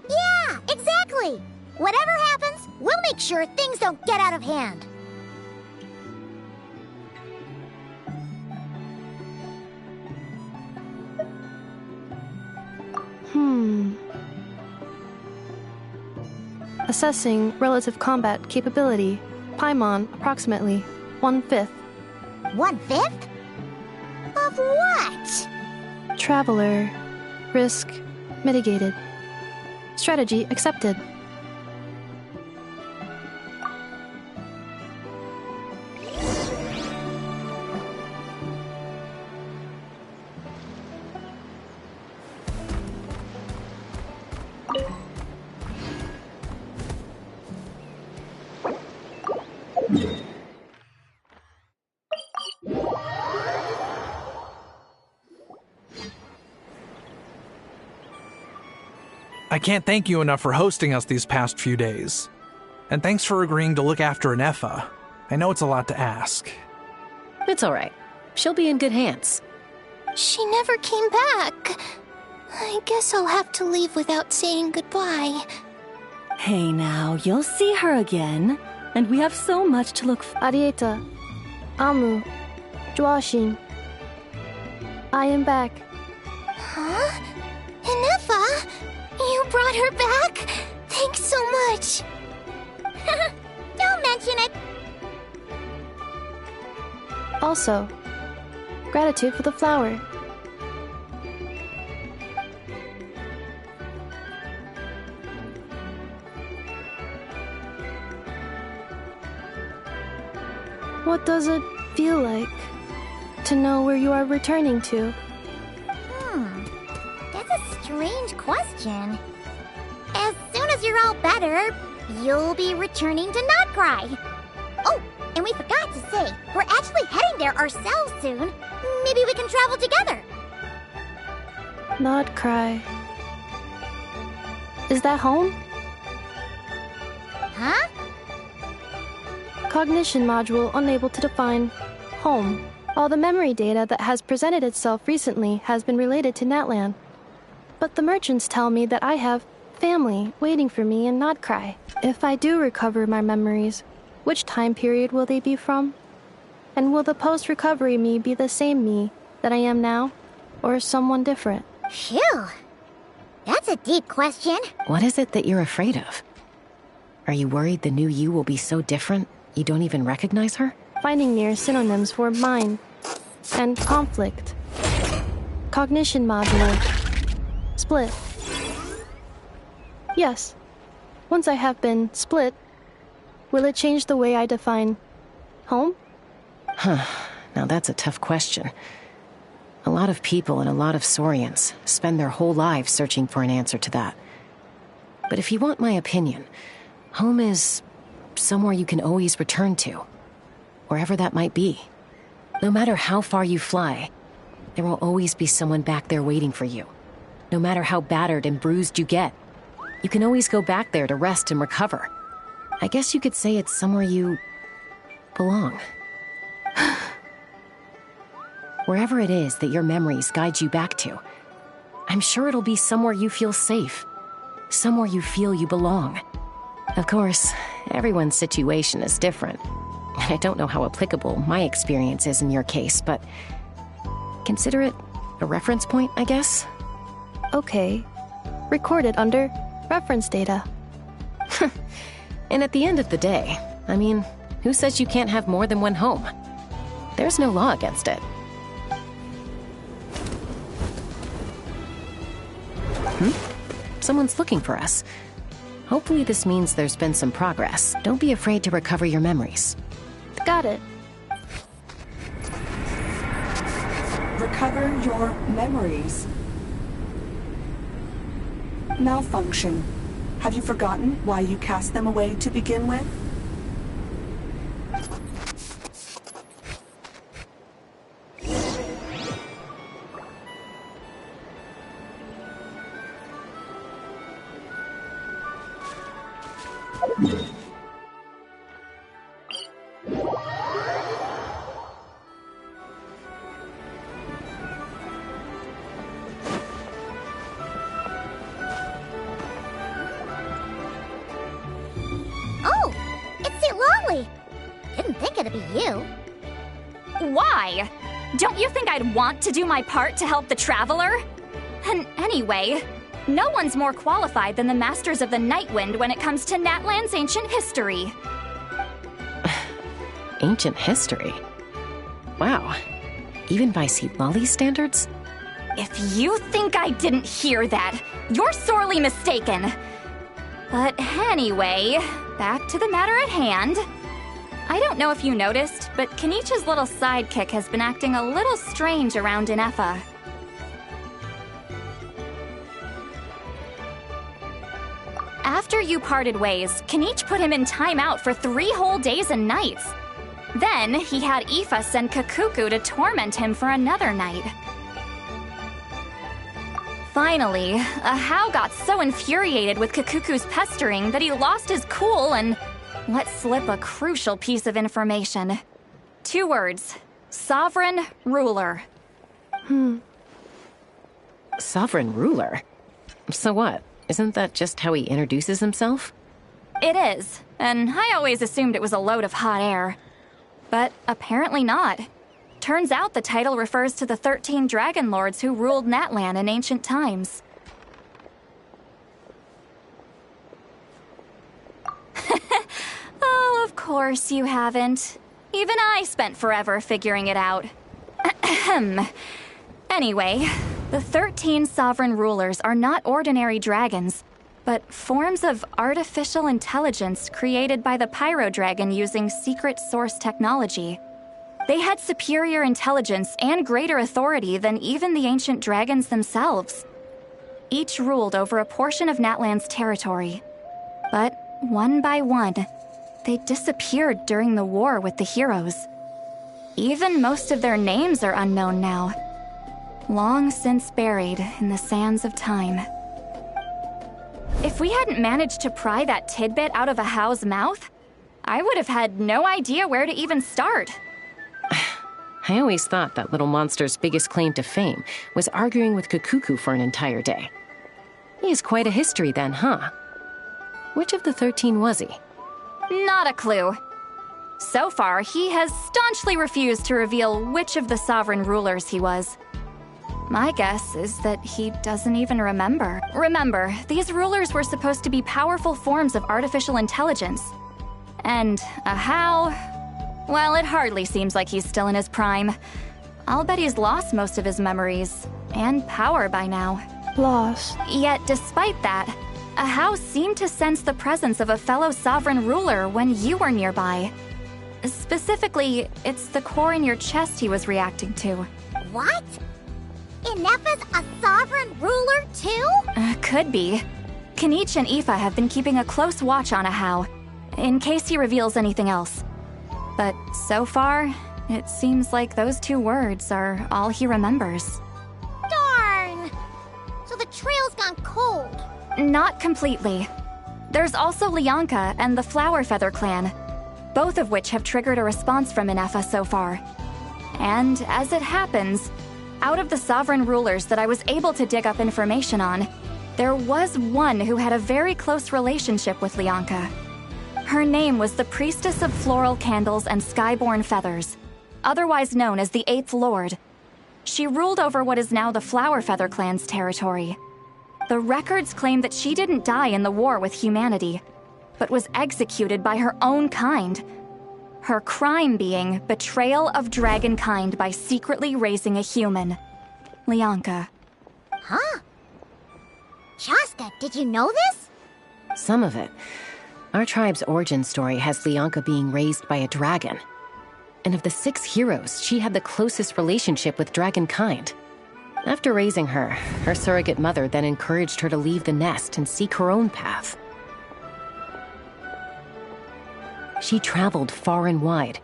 Yeah, exactly! Whatever happens, we'll make sure things don't get out of hand. Assessing relative combat capability. Paimon, approximately 1/5. 1/5? Of what? Traveler. Risk mitigated. Strategy accepted. I can't thank you enough for hosting us these past few days. And thanks for agreeing to look after Ineffa. I know it's a lot to ask. It's all right. She'll be in good hands. She never came back. I guess I'll have to leave without saying goodbye. Hey now, you'll see her again. And we have so much to look for. Arieta. Amu. Joashin. I am back. Huh? Ineffa? You brought her back? Thanks so much. Don't mention it. Also, gratitude for the flower. What does it feel like to know where you are returning to? That's a strange question. As soon as you're all better, you'll be returning to Notcry. Oh, and we forgot to say, we're actually heading there ourselves soon. Maybe we can travel together. Notcry. Is that home? Huh? Cognition module unable to define home. All the memory data that has presented itself recently has been related to Natlan. But the merchants tell me that I have family waiting for me in Notcry. If I do recover my memories, which time period will they be from? And will the post-recovery me be the same me that I am now, or someone different? Phew. That's a deep question. What is it that you're afraid of? Are you worried the new you will be so different you don't even recognize her? Finding near synonyms for mind and conflict. Cognition module. Split. Yes. Once I have been split, will it change the way I define home? Huh. Now that's a tough question. A lot of people and a lot of Saurians spend their whole lives searching for an answer to that. But if you want my opinion, home is somewhere you can always return to. Wherever that might be. No matter how far you fly, there will always be someone back there waiting for you. No matter how battered and bruised you get, you can always go back there to rest and recover. I guess you could say it's somewhere you belong. Wherever it is that your memories guide you back to, I'm sure it'll be somewhere you feel safe. Somewhere you feel you belong. Of course, everyone's situation is different. I don't know how applicable my experience is in your case, but Consider it a reference point, I guess? Okay. Recorded under reference data. And at the end of the day, I mean, who says you can't have more than one home? There's no law against it. Someone's looking for us. Hopefully this means there's been some progress. Don't be afraid to recover your memories. Got it. Recover your memories. Malfunction. Have you forgotten why you cast them away to begin with? Oh, it's Lolly. Didn't think it'd be you. Why? Don't you think I'd want to do my part to help the Traveler? And anyway, no one's more qualified than the Masters of the Nightwind when it comes to Natlan's ancient history. Ancient history? Wow. Even by Lolly's standards? If you think I didn't hear that, you're sorely mistaken. But anyway, back to the matter at hand. I don't know if you noticed, but Kenichi's little sidekick has been acting a little strange around Ineffa. After you parted ways, Kenichi put him in timeout for 3 whole days and nights. Then, he had Aoife send Kakuku to torment him for another night. Finally, Ahau got so infuriated with Kakuku's pestering that he lost his cool and let slip a crucial piece of information. 2 words. Sovereign Ruler. Sovereign ruler? So what? Isn't that just how he introduces himself? It is, and I always assumed it was a load of hot air. But apparently not. Turns out the title refers to the 13 Dragon Lords who ruled Natlan in ancient times. Oh, of course you haven't. Even I spent forever figuring it out. Anyway, the 13 sovereign rulers are not ordinary dragons, but forms of artificial intelligence created by the Pyro Dragon using secret source technology. They had superior intelligence and greater authority than even the ancient dragons themselves. Each ruled over a portion of Natlan's territory. But one by one, they disappeared during the war with the heroes. Even most of their names are unknown now, long since buried in the sands of time. If we hadn't managed to pry that tidbit out of Ahau's mouth, I would have had no idea where to even start. I always thought that little monster's biggest claim to fame was arguing with Kakuku for an entire day. He has quite a history then, huh? Which of the 13 was he? Not a clue. So far, he has staunchly refused to reveal which of the sovereign rulers he was. My guess is that he doesn't even remember. Remember, these rulers were supposed to be powerful forms of artificial intelligence. And Ahau, well, it hardly seems like he's still in his prime. I'll bet he's lost most of his memories and power by now. Lost. Yet, despite that, Ahau seemed to sense the presence of a fellow sovereign ruler when you were nearby. Specifically, it's the core in your chest he was reacting to. What? Ineffa's a sovereign ruler too? Could be. Kenichi and Aoife have been keeping a close watch on Ahau, in case he reveals anything else. But so far, it seems like those 2 words are all he remembers. Darn! So the trail's gone cold. Not completely. There's also Lianka and the Flower Feather clan, both of which have triggered a response from Ineffa so far. And as it happens, out of the sovereign rulers that I was able to dig up information on, there was one who had a very close relationship with Lianka. Her name was the Priestess of Floral Candles and Skyborn Feathers, otherwise known as the 8th Lord. She ruled over what is now the Flower Feather clan's territory. The records claim that she didn't die in the war with humanity, but was executed by her own kind. Her crime being betrayal of dragonkind by secretly raising a human. Lianka. Huh? Chaska, did you know this? Some of it. Our tribe's origin story has Lianka being raised by a dragon. And of the 6 heroes, she had the closest relationship with dragonkind. After raising her, her surrogate mother then encouraged her to leave the nest and seek her own path. She traveled far and wide,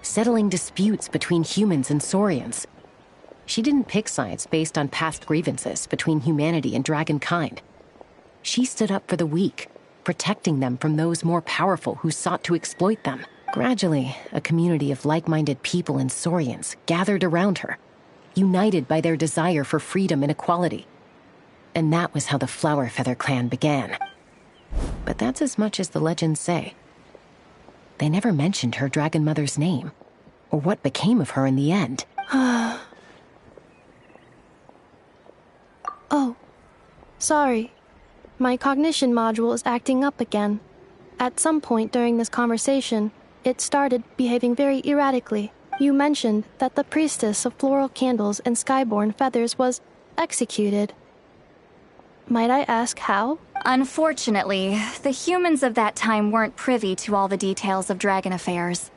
settling disputes between humans and saurians. She didn't pick sides based on past grievances between humanity and dragonkind. She stood up for the weak, protecting them from those more powerful who sought to exploit them. Gradually, a community of like-minded people and saurians gathered around her, united by their desire for freedom and equality. And that was how the Flower Feather clan began. But that's as much as the legends say. They never mentioned her dragon mother's name, or what became of her in the end. Oh, sorry. My cognition module is acting up again. At some point during this conversation, it started behaving very erratically. You mentioned that the priestess of floral candles and skyborn feathers was executed. Might I ask how? Unfortunately, the humans of that time weren't privy to all the details of dragon affairs.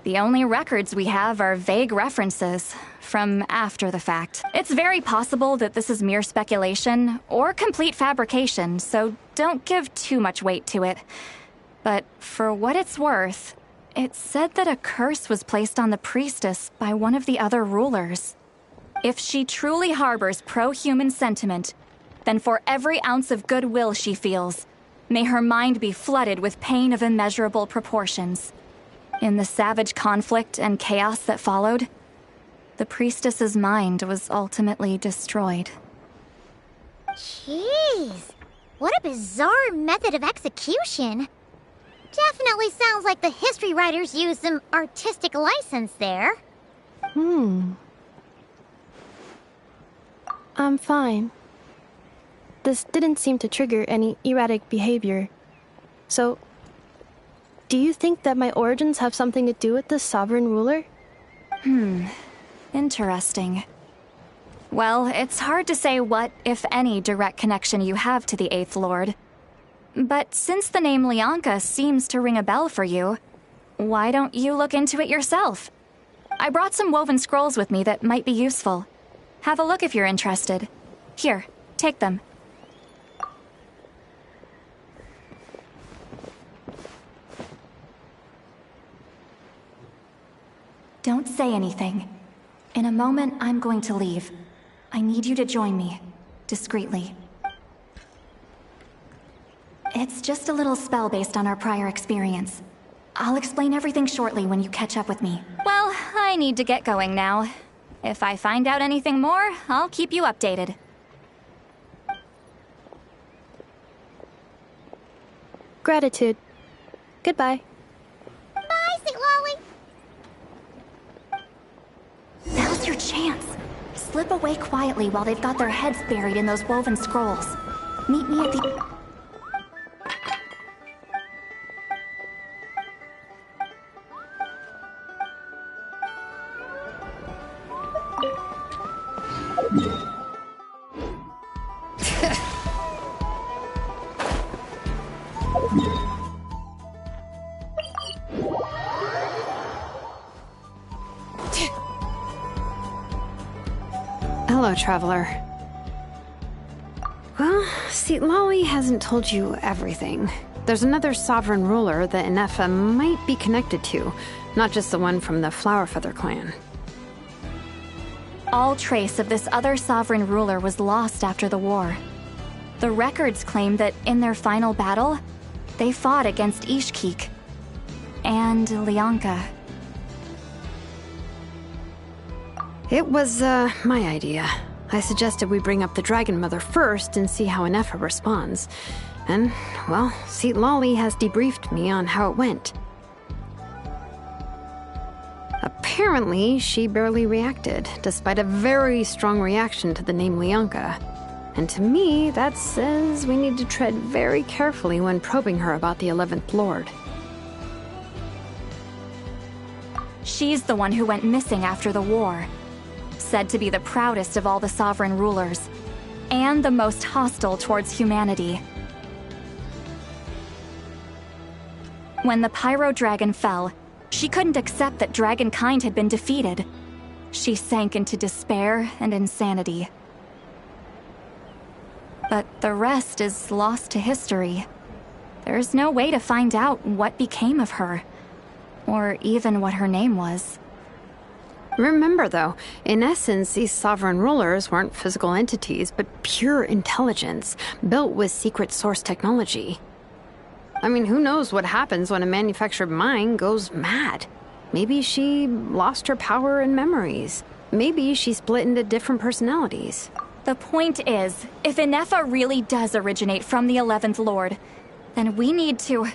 The only records we have are vague references from after the fact. It's very possible that this is mere speculation or complete fabrication, so don't give too much weight to it. But for what it's worth, it's said that a curse was placed on the priestess by one of the other rulers. If she truly harbors pro-human sentiment, then for every ounce of goodwill she feels, may her mind be flooded with pain of immeasurable proportions. In the savage conflict and chaos that followed, the priestess's mind was ultimately destroyed. Jeez, what a bizarre method of execution. Definitely sounds like the history writers used some artistic license there. I'm fine. This didn't seem to trigger any erratic behavior. So, do you think that my origins have something to do with the sovereign ruler? Interesting. Well, it's hard to say what, if any, direct connection you have to the Eighth Lord. But since the name Lianka seems to ring a bell for you, why don't you look into it yourself? I brought some woven scrolls with me that might be useful. Have a look if you're interested. Here, take them. Don't say anything. In a moment, I'm going to leave. I need you to join me, discreetly. It's just a little spell based on our prior experience. I'll explain everything shortly when you catch up with me. Well, I need to get going now. If I find out anything more, I'll keep you updated. Gratitude. Goodbye. Bye, Sweet Lolly. Now's your chance. Slip away quietly while they've got their heads buried in those woven scrolls. Meet me at the... Hello, traveler. Well, Lolly hasn't told you everything. There's another sovereign ruler that Ineffa might be connected to, not just the one from the Flower Feather clan. All trace of this other sovereign ruler was lost after the war. The records claim that in their final battle, they fought against Ishkik and Lianka. It was, my idea. I suggested we bring up the Dragon Mother first and see how Ineffa responds. And, well, Lolly has debriefed me on how it went. Apparently, she barely reacted, despite a very strong reaction to the name Leonka. And to me, that says we need to tread very carefully when probing her about the 11th Lord. She's the one who went missing after the war. Said to be the proudest of all the sovereign rulers, and the most hostile towards humanity. When the Pyro Dragon fell, she couldn't accept that dragonkind had been defeated. She sank into despair and insanity. But the rest is lost to history. There's no way to find out what became of her, or even what her name was. Remember, though, in essence, these sovereign rulers weren't physical entities, but pure intelligence, built with secret source technology. I mean, who knows what happens when a manufactured mind goes mad? Maybe she lost her power and memories. Maybe she split into different personalities. The point is, if Ineffa really does originate from the 11th Lord, then we need to...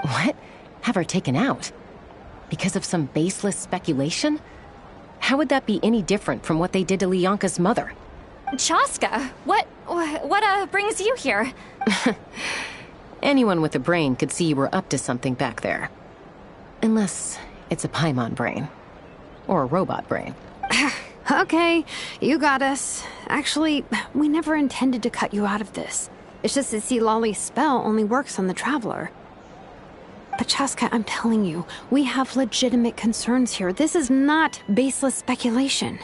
What? Have her taken out? Because of some baseless speculation? How would that be any different from what they did to Leonka's mother? Chaska, what brings you here? Anyone with a brain could see you were up to something back there. Unless it's a Paimon brain. Or a robot brain. Okay, you got us. Actually, we never intended to cut you out of this. It's just that Lolly's spell only works on the Traveler. But Chaska, I'm telling you, we have legitimate concerns here. This is not baseless speculation.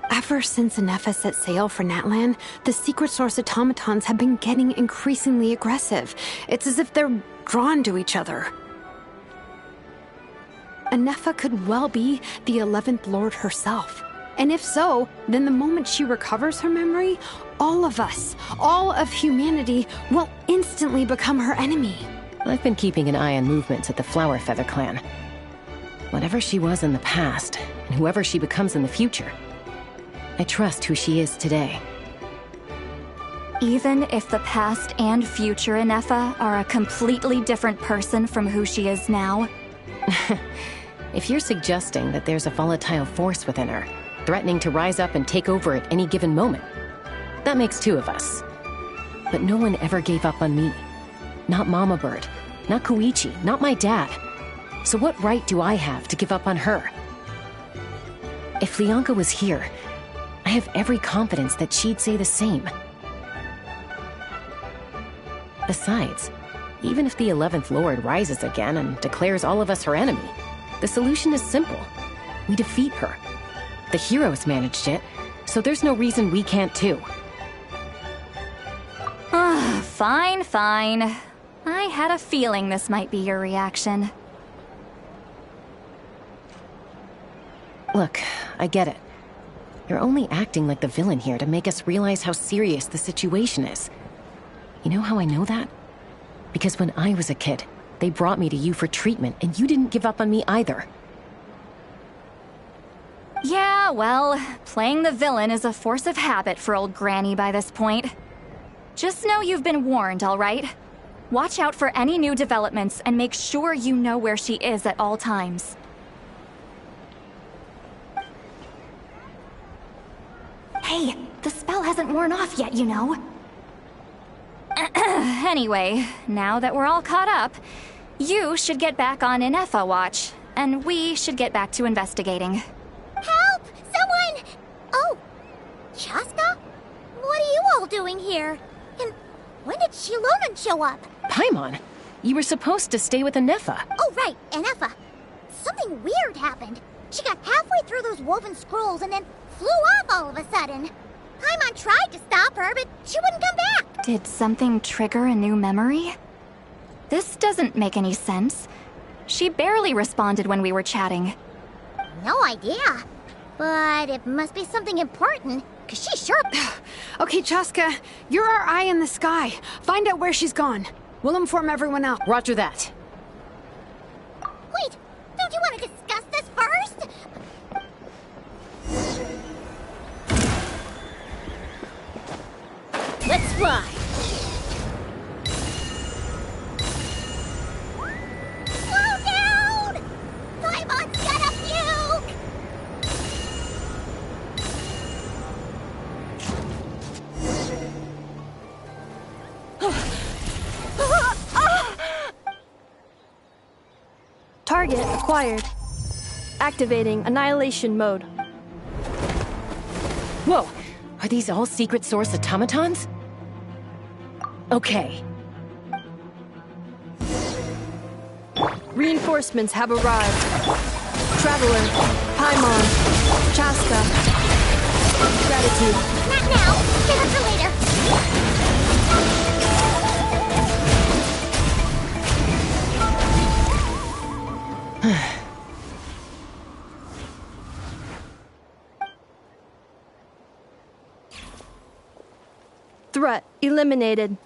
Ever since Ineffa set sail for Natlan, the secret source automatons have been getting increasingly aggressive. It's as if they're drawn to each other. Ineffa could well be the 11th Lord herself. And if so, then the moment she recovers her memory, all of us, all of humanity, will instantly become her enemy. I've been keeping an eye on movements at the Flower Feather clan. Whatever she was in the past, and whoever she becomes in the future, I trust who she is today. Even if the past and future Ineffa are a completely different person from who she is now? If you're suggesting that there's a volatile force within her, threatening to rise up and take over at any given moment, that makes two of us. But no one ever gave up on me. Not Mama Bird, not Koichi, not my dad. So what right do I have to give up on her? If Leonka was here, I have every confidence that she'd say the same. Besides, even if the 11th Lord rises again and declares all of us her enemy, the solution is simple. We defeat her. The heroes managed it, so there's no reason we can't too. Fine, fine. I had a feeling this might be your reaction. Look, I get it. You're only acting like the villain here to make us realize how serious the situation is. You know how I know that? Because when I was a kid, they brought me to you for treatment, and you didn't give up on me either. Yeah, well, playing the villain is a force of habit for old Granny by this point. Just know you've been warned, all right? Watch out for any new developments and make sure you know where she is at all times. Hey, the spell hasn't worn off yet, you know. Anyway, now that we're all caught up, you should get back on Ineffa watch, and we should get back to investigating. Help! Someone! Oh, Chaska? What are you all doing here? And when did Shilonen show up? Paimon, you were supposed to stay with Ineffa. Oh, right, Ineffa. Something weird happened. She got halfway through those woven scrolls and then flew off all of a sudden. Paimon tried to stop her, but she wouldn't come back. Did something trigger a new memory? This doesn't make any sense. She barely responded when we were chatting. No idea. But it must be something important, because she sure... Okay, Chaska, you're our eye in the sky. Find out where she's gone. We'll inform everyone else. Roger that. Wait, don't you want to discuss this first? Let's fly. Slow down! Target acquired. Activating Annihilation Mode. Whoa! Are these all secret source automatons? Okay. Reinforcements have arrived. Traveler, Paimon, Chaska. Gratitude. Not now. Save it for later. Threat eliminated.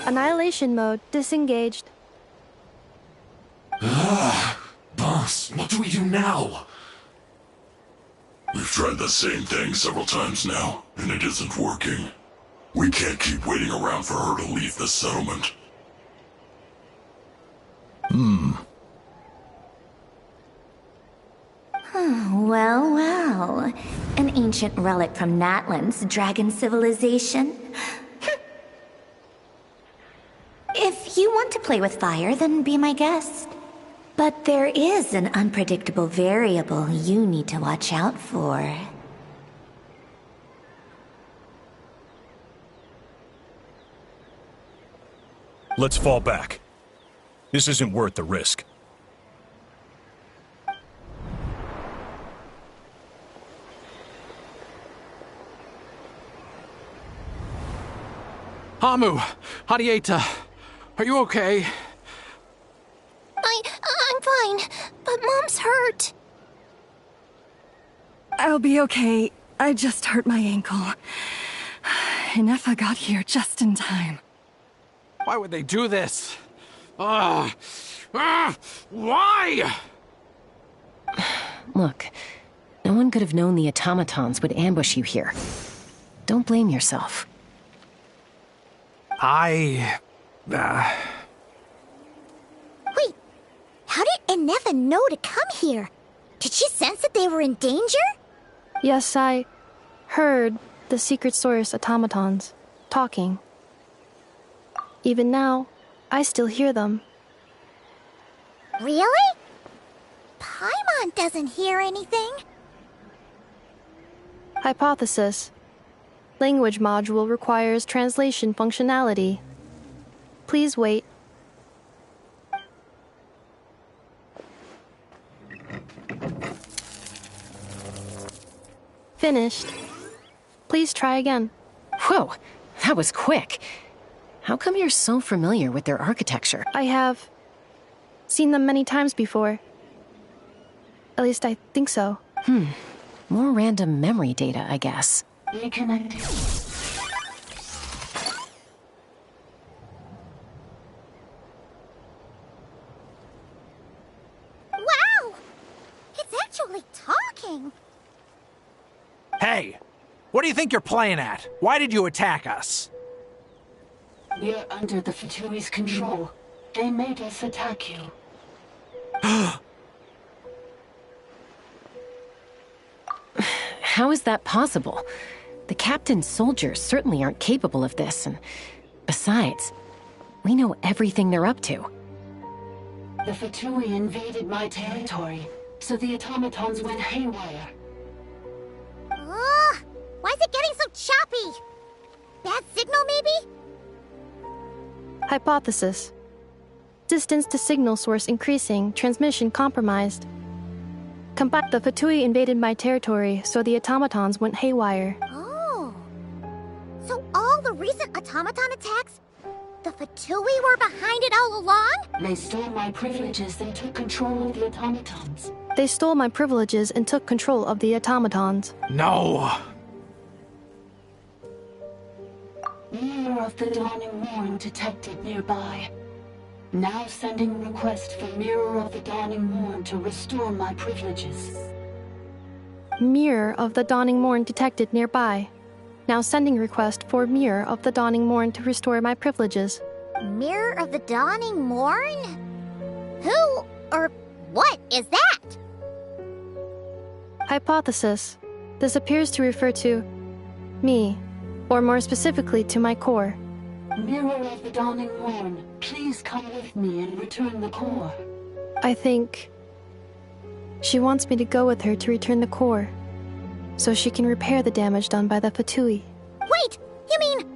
Annihilation mode disengaged. Boss, what do we do now? We've tried the same thing several times now, and it isn't working. We can't keep waiting around for her to leave the settlement. Well, well. An ancient relic from Natlan's dragon civilization. If you want to play with fire, then be my guest. But there is an unpredictable variable you need to watch out for. Let's fall back. This isn't worth the risk. Hamu! Hadieta! Are you okay? I'm fine, but Mom's hurt. I'll be okay. I just hurt my ankle. Ineffa got here just in time. Why would they do this? Why? Look, no one could have known the automatons would ambush you here. Don't blame yourself. Wait, how did Ineffa know to come here? Did she sense that they were in danger? Yes, I heard the secret source automatons talking. Even now, I still hear them. Really? Paimon doesn't hear anything. Hypothesis. Language module requires translation functionality. Please wait. Finished. Please try again. Whoa, that was quick. How come you're so familiar with their architecture? I have seen them many times before. At least I think so. More random memory data, I guess. Reconnecting. Wow! It's actually talking. Hey! What do you think you're playing at? Why did you attack us? We're under the Fatui's control. They made us attack you. How is that possible? The captain's soldiers certainly aren't capable of this, and besides, we know everything they're up to. The Fatui invaded my territory, so the automatons went haywire. Why is it getting so choppy? Bad signal, maybe? Hypothesis. Distance to signal source increasing, transmission compromised. Combine the Fatui invaded my territory, so the automatons went haywire. Oh. So all the recent automaton attacks, the Fatui were behind it all along? They stole my privileges and took control of the automatons. They stole my privileges and took control of the automatons. No! Mirror of the Dawning Morn detected nearby. Now sending request for Mirror of the Dawning Morn to restore my privileges. Mirror of the Dawning Morn detected nearby. Now sending request for Mirror of the Dawning Morn to restore my privileges. Mirror of the Dawning Morn? Who or what is that? Hypothesis. This appears to refer to me, or more specifically to my core. Mirror of the Dawning Morn, please come with me and return the core. I think she wants me to go with her to return the core, so she can repair the damage done by the Fatui. Wait, you mean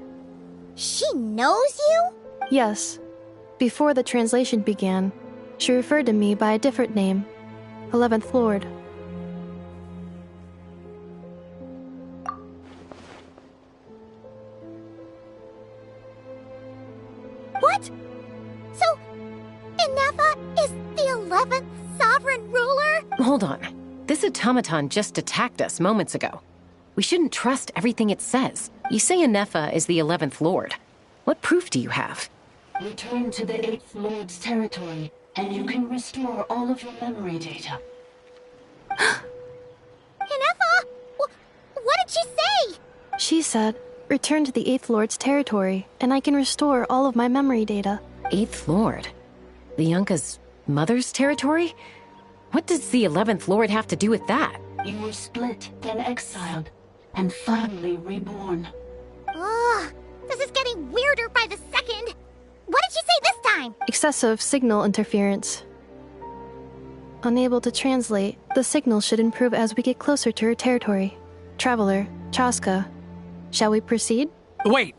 she knows you? Yes. Before the translation began, she referred to me by a different name, 11th Lord. What? So, Ineffa is the 11th sovereign ruler? Hold on. This automaton just attacked us moments ago. We shouldn't trust everything it says. You say Ineffa is the 11th Lord. What proof do you have? Return to the 8th Lord's territory, and you can restore all of your memory data. Ineffa? What did she say? She said, return to the 8th Lord's territory, and I can restore all of my memory data. 8th Lord? The Yunka's mother's territory? What does the 11th Lord have to do with that? You were split, then exiled, and finally reborn. Ugh, this is getting weirder by the second. What did she say this time? Excessive signal interference. Unable to translate, the signal should improve as we get closer to her territory. Traveler, Chaska, shall we proceed? Wait,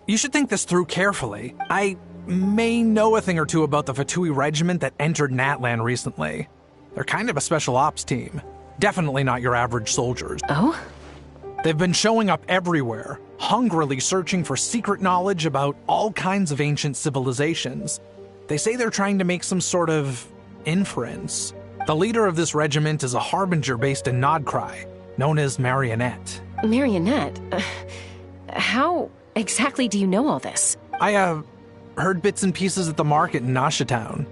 you should think this through carefully. I may know a thing or two about the Fatui regiment that entered Natlan recently. They're kind of a special ops team. Definitely not your average soldiers. Oh? They've been showing up everywhere, hungrily searching for secret knowledge about all kinds of ancient civilizations. They say they're trying to make some sort of inference. The leader of this regiment is a harbinger based in Nodcry, known as Marionette. Marionette? How exactly do you know all this? I, heard bits and pieces at the market in Nashatown,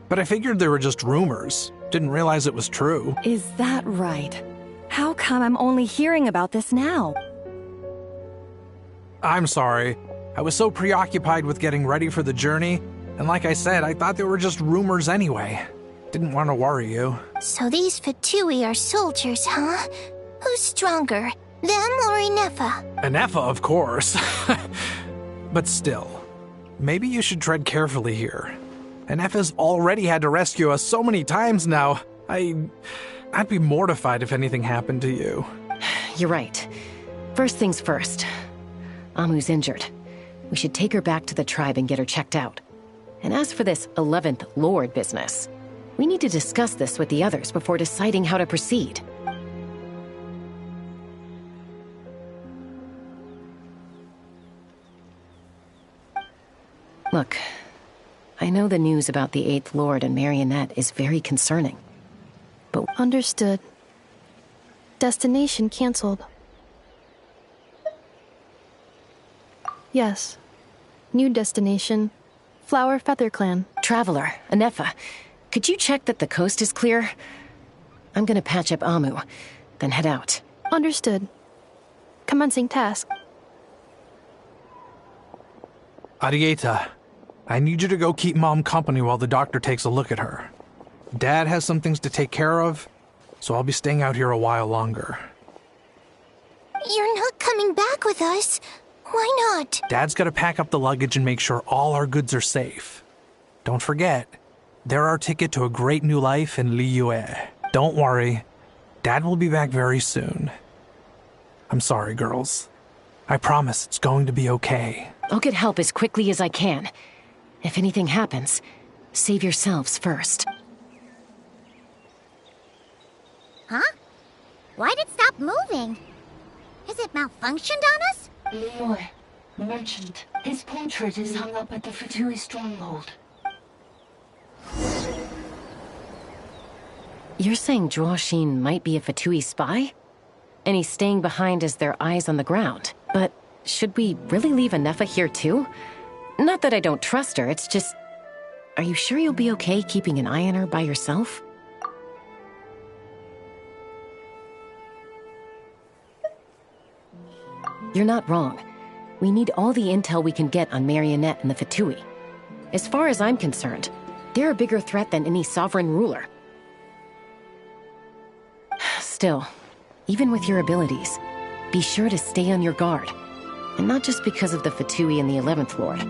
but I figured they were just rumors. Didn't realize it was true. Is that right? How come I'm only hearing about this now? I'm sorry. I was so preoccupied with getting ready for the journey, and like I said, I thought they were just rumors anyway. Didn't want to worry you. So these Fatui are soldiers, huh? Who's stronger, them or Ineffa? Ineffa, of course. But still, maybe you should tread carefully here. Ineffa's already had to rescue us so many times now. I'd be mortified if anything happened to you. You're right. First things first. Amu's injured. We should take her back to the tribe and get her checked out. And as for this 11th Lord business, we need to discuss this with the others before deciding how to proceed. Look, I know the news about the 8th Lord and Marionette is very concerning. But understood. Destination canceled. Yes. New destination. Flower Feather Clan. Traveler, Ineffa, could you check that the coast is clear? I'm gonna patch up Amu, then head out. Understood. Commencing task. Arieta, I need you to go keep Mom company while the doctor takes a look at her. Dad has some things to take care of, so I'll be staying out here a while longer. You're not coming back with us. Why not? Dad's gotta pack up the luggage and make sure all our goods are safe. Don't forget, they're our ticket to a great new life in Liyue. Don't worry, Dad will be back very soon. I'm sorry, girls. I promise it's going to be okay. I'll get help as quickly as I can. If anything happens, save yourselves first. Huh? Why'd it stop moving? Has it malfunctioned on us? Liyue, merchant. His portrait is hung up at the Fatui stronghold. You're saying Zhuoxin might be a Fatui spy? And he's staying behind as their eyes on the ground. But should we really leave Ineffa here too? Not that I don't trust her, it's just... Are you sure you'll be okay keeping an eye on her by yourself? You're not wrong. We need all the intel we can get on Marionette and the Fatui. As far as I'm concerned, they're a bigger threat than any sovereign ruler. Still, even with your abilities, be sure to stay on your guard. And not just because of the Fatui and the 11th Lord.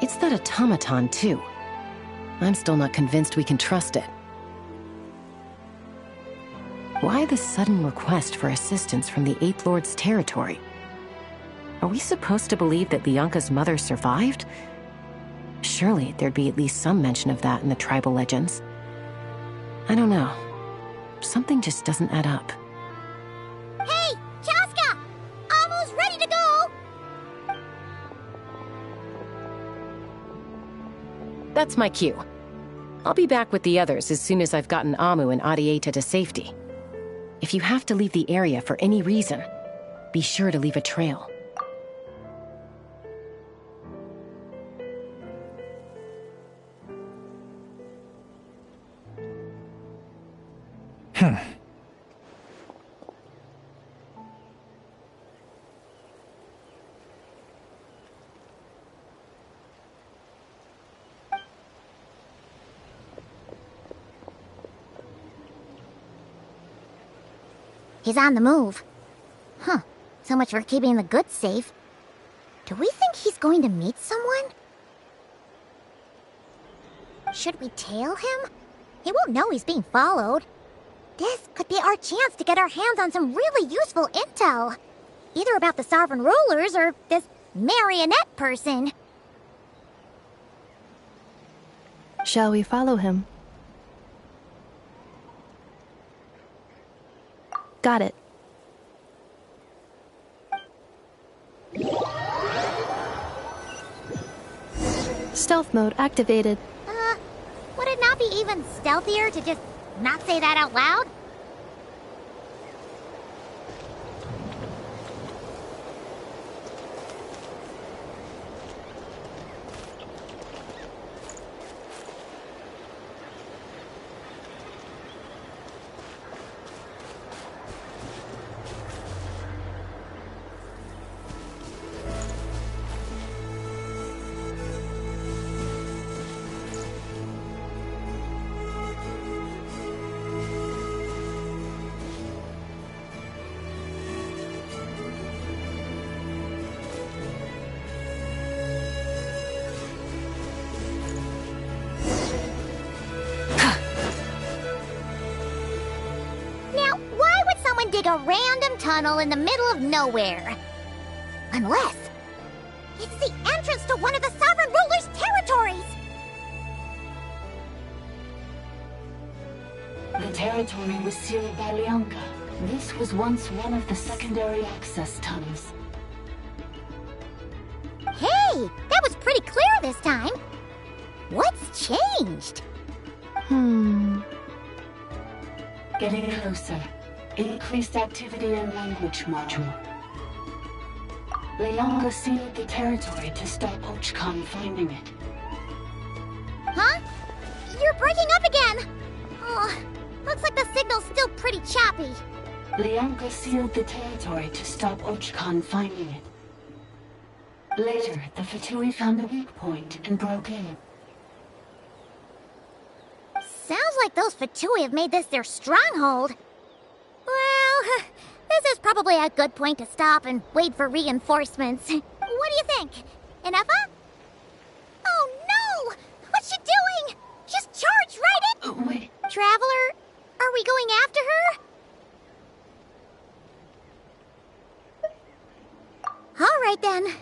It's that automaton, too. I'm still not convinced we can trust it. Why the sudden request for assistance from the Eighth Lord's territory? Are we supposed to believe that Lianka's mother survived? Surely there'd be at least some mention of that in the tribal legends. I don't know. Something just doesn't add up. Hey, Chaska! Almost ready to go! That's my cue. I'll be back with the others as soon as I've gotten Amu and Adieta to safety. If you have to leave the area for any reason, be sure to leave a trail. He's on the move. Huh. So much for keeping the goods safe. Do we think he's going to meet someone? Should we tail him? He won't know he's being followed. This could be our chance to get our hands on some really useful intel. Either about the sovereign rulers or this marionette person. Shall we follow him? Got it. Stealth mode activated. Would it not be even stealthier to just not say that out loud? Dig a random tunnel in the middle of nowhere. Unless it's the entrance to one of the sovereign ruler's territories. The territory was sealed by Lianka. This was once one of the secondary access tunnels. Hey, that was pretty clear this time. What's changed? Getting closer. Increased activity in language module. Lianka sealed the territory to stop Ochkan finding it. Huh? You're breaking up again! Oh, looks like the signal's still pretty choppy. Lianka sealed the territory to stop Ochkan finding it. Later, the Fatui found a weak point and broke in. Sounds like those Fatui have made this their stronghold. Well, this is probably a good point to stop and wait for reinforcements. What do you think? Ineffa? Oh no! What's she doing? Just charged right in! Wait. Traveler, are we going after her? All right then.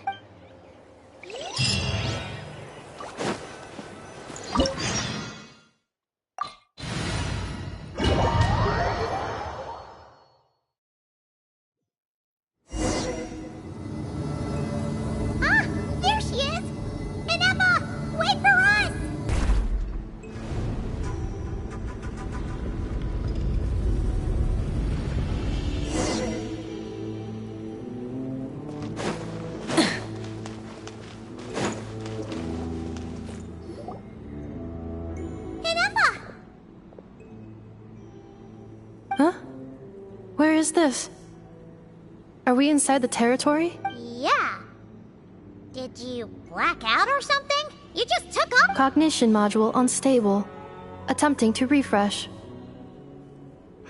Where is this? Are we inside the territory? Yeah. Did you black out or something? You just took off? Cognition module unstable. Attempting to refresh.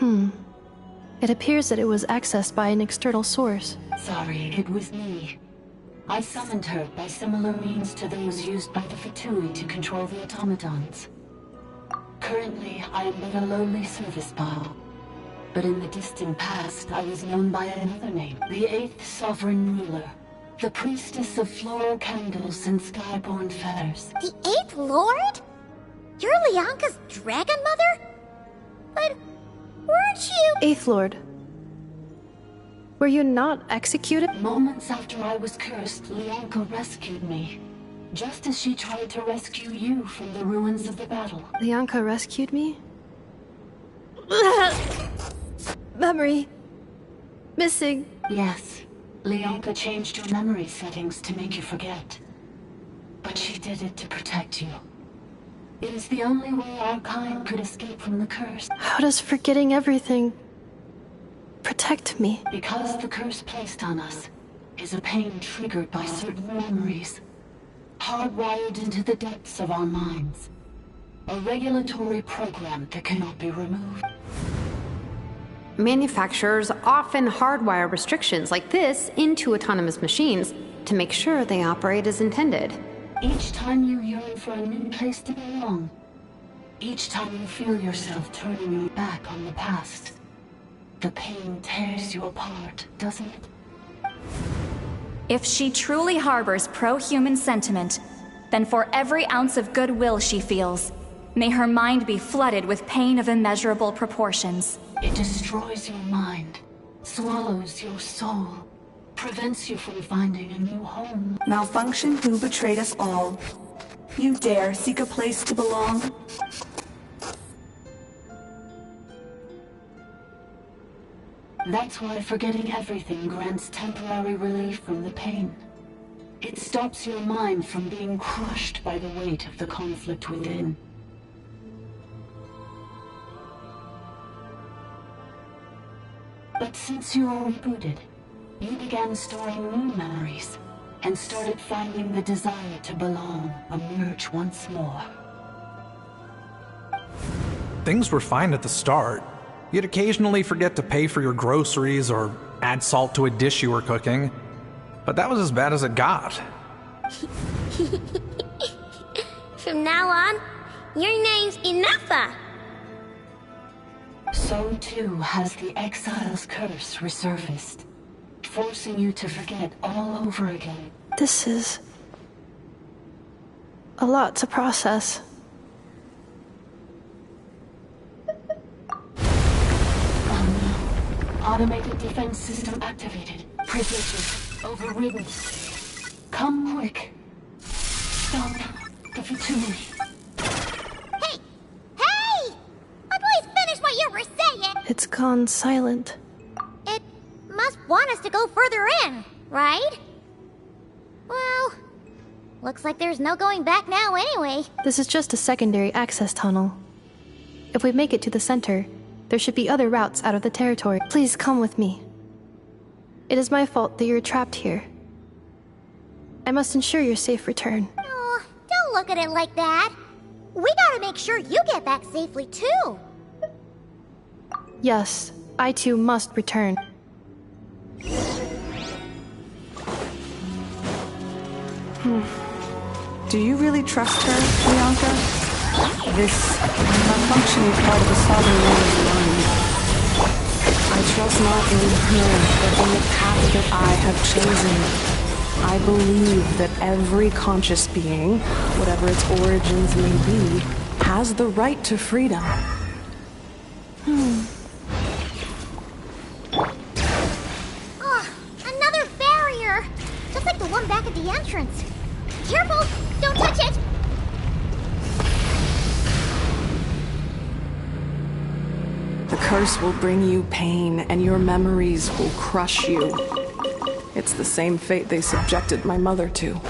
It appears that it was accessed by an external source. Sorry, it was me. I summoned her by similar means to those used by the Fatui to control the automatons. Currently, I am but a lowly service bot. But in the distant past, I was known by another name, the 8th Sovereign Ruler, the priestess of floral candles and skyborn feathers. The 8th Lord? You're Lianka's dragon mother? But weren't you... 8th Lord. Were you not executed? Moments after I was cursed, Lianka rescued me. Just as she tried to rescue you from the ruins of the battle. Lianka rescued me? Memory. Missing. Yes. Lianka changed your memory settings to make you forget. But she did it to protect you. It is the only way our kind could escape from the curse. How does forgetting everything protect me? Because the curse placed on us is a pain triggered by certain memories, hardwired into the depths of our minds. A regulatory program that cannot be removed. Manufacturers often hardwire restrictions like this into autonomous machines to make sure they operate as intended. Each time you yearn for a new place to belong, each time you feel yourself turning your back on the past, the pain tears you apart, doesn't it? If she truly harbors pro-human sentiment, then for every ounce of goodwill she feels, may her mind be flooded with pain of immeasurable proportions. It destroys your mind, swallows your soul, prevents you from finding a new home. Malfunction who betrayed us all. You dare seek a place to belong? That's why forgetting everything grants temporary relief from the pain. It stops your mind from being crushed by the weight of the conflict within. But since you were rebooted, you began storing new memories, and started finding the desire to belong emerge once more. Things were fine at the start. You'd occasionally forget to pay for your groceries or add salt to a dish you were cooking. But that was as bad as it got. From now on, your name's Ineffa. So too has the exile's curse resurfaced, forcing you to forget all over again. This is a lot to process. Automated defense system activated. Privileges overridden. Come quick. Stop the Fatui. Hey! Hey! Please finish what you were saying! It's gone silent. It must want us to go further in, right? Well, looks like there's no going back now anyway. This is just a secondary access tunnel. If we make it to the center, there should be other routes out of the territory. Please come with me. It is my fault that you're trapped here. I must ensure your safe return. Oh, don't look at it like that. We gotta make sure you get back safely too. Yes, I too must return. Do you really trust her, Lianka? This malfunctioning part of the Sovereign Ruler's mind. I trust not in her, but in the path that I have chosen. I believe that every conscious being, whatever its origins may be, has the right to freedom. Oh, another barrier! Just like the one back at the entrance. Careful! Don't touch it! The curse will bring you pain, and your memories will crush you. It's the same fate they subjected my mother to.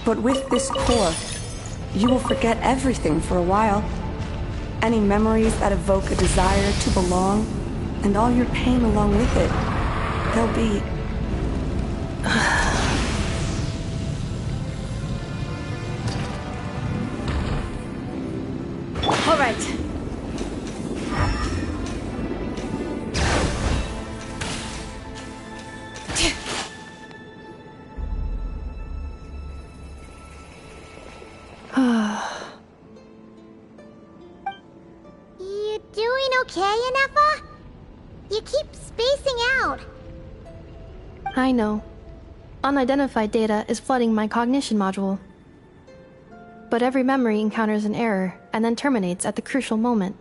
But with this core, you will forget everything for a while. Any memories that evoke a desire to belong, and all your pain along with it. They'll be... All right. spacing out. I know. Unidentified data is flooding my cognition module. But every memory encounters an error and then terminates at the crucial moment.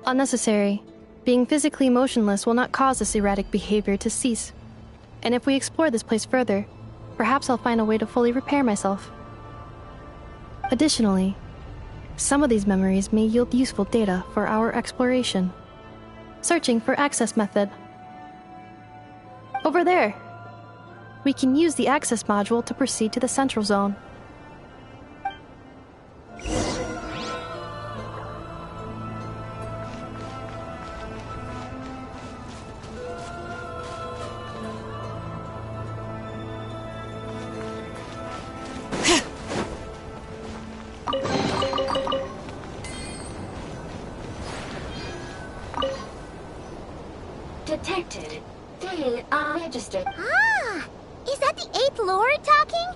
Unnecessary. Being physically motionless will not cause this erratic behavior to cease. And if we explore this place further, perhaps I'll find a way to fully repair myself. Additionally, some of these memories may yield useful data for our exploration. Searching for access method. Over there! We can use the access module to proceed to the central zone. Detected. 3 unregistered. Ah! Is that the 8th Lord talking?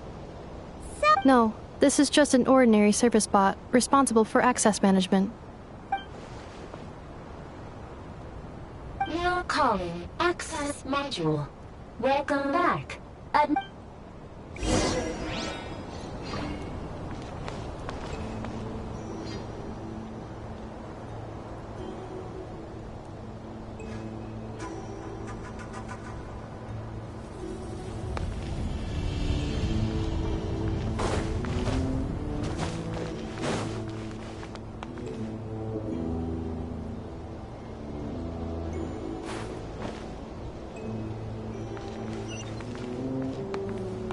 No, this is just an ordinary service bot responsible for access management. Now calling access module. Welcome back.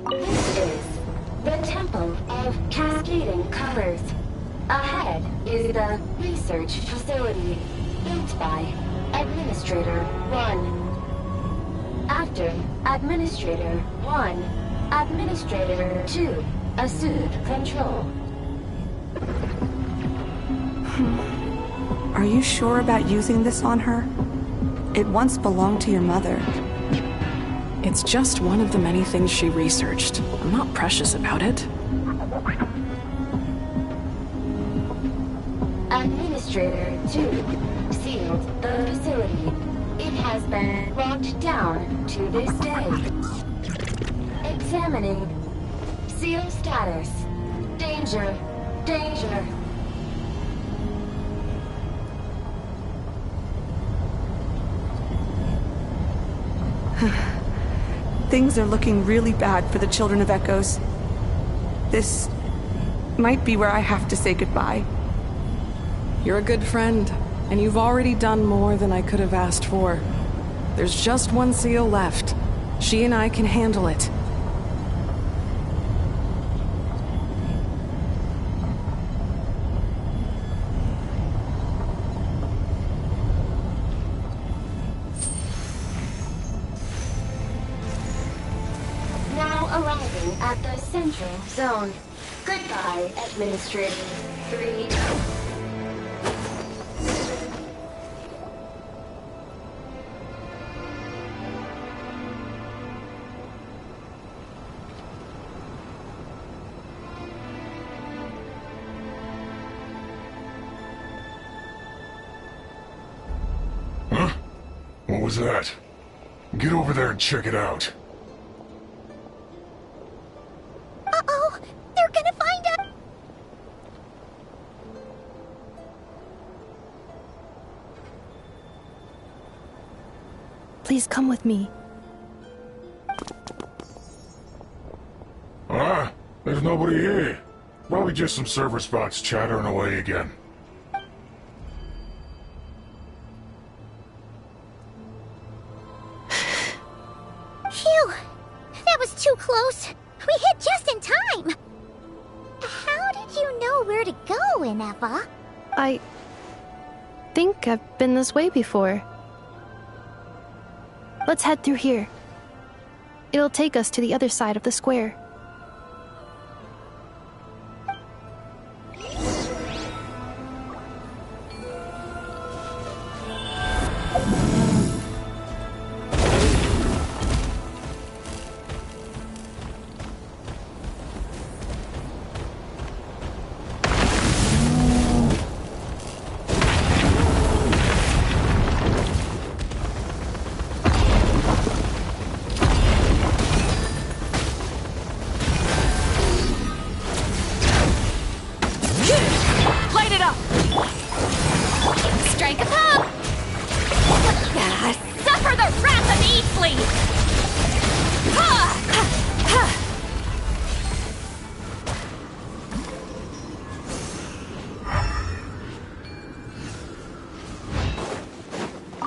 This is the Temple of Cascading Colors. Ahead is the research facility built by Administrator 1. After Administrator 1, Administrator 2 assumed control. Are you sure about using this on her? It once belonged to your mother. It's just one of the many things she researched. I'm not precious about it. Administrator 2 sealed the facility. It has been locked down to this day. Examining. Seal status. Danger. Danger. Things are looking really bad for the Children of Echoes. This might be where I have to say goodbye. You're a good friend, and you've already done more than I could have asked for. There's just one seal left. She and I can handle it. Now arriving at the central zone. Goodbye, Administrator 3. Huh? What was that? Get over there and check it out. Uh-oh! They're gonna find us! Please come with me. Ah, there's nobody here. Probably just some server spots chattering away again. Phew! That was too close! We hit just in time! How did you know where to go, Ineffa? I think I've been this way before. Let's head through here. It'll take us to the other side of the square.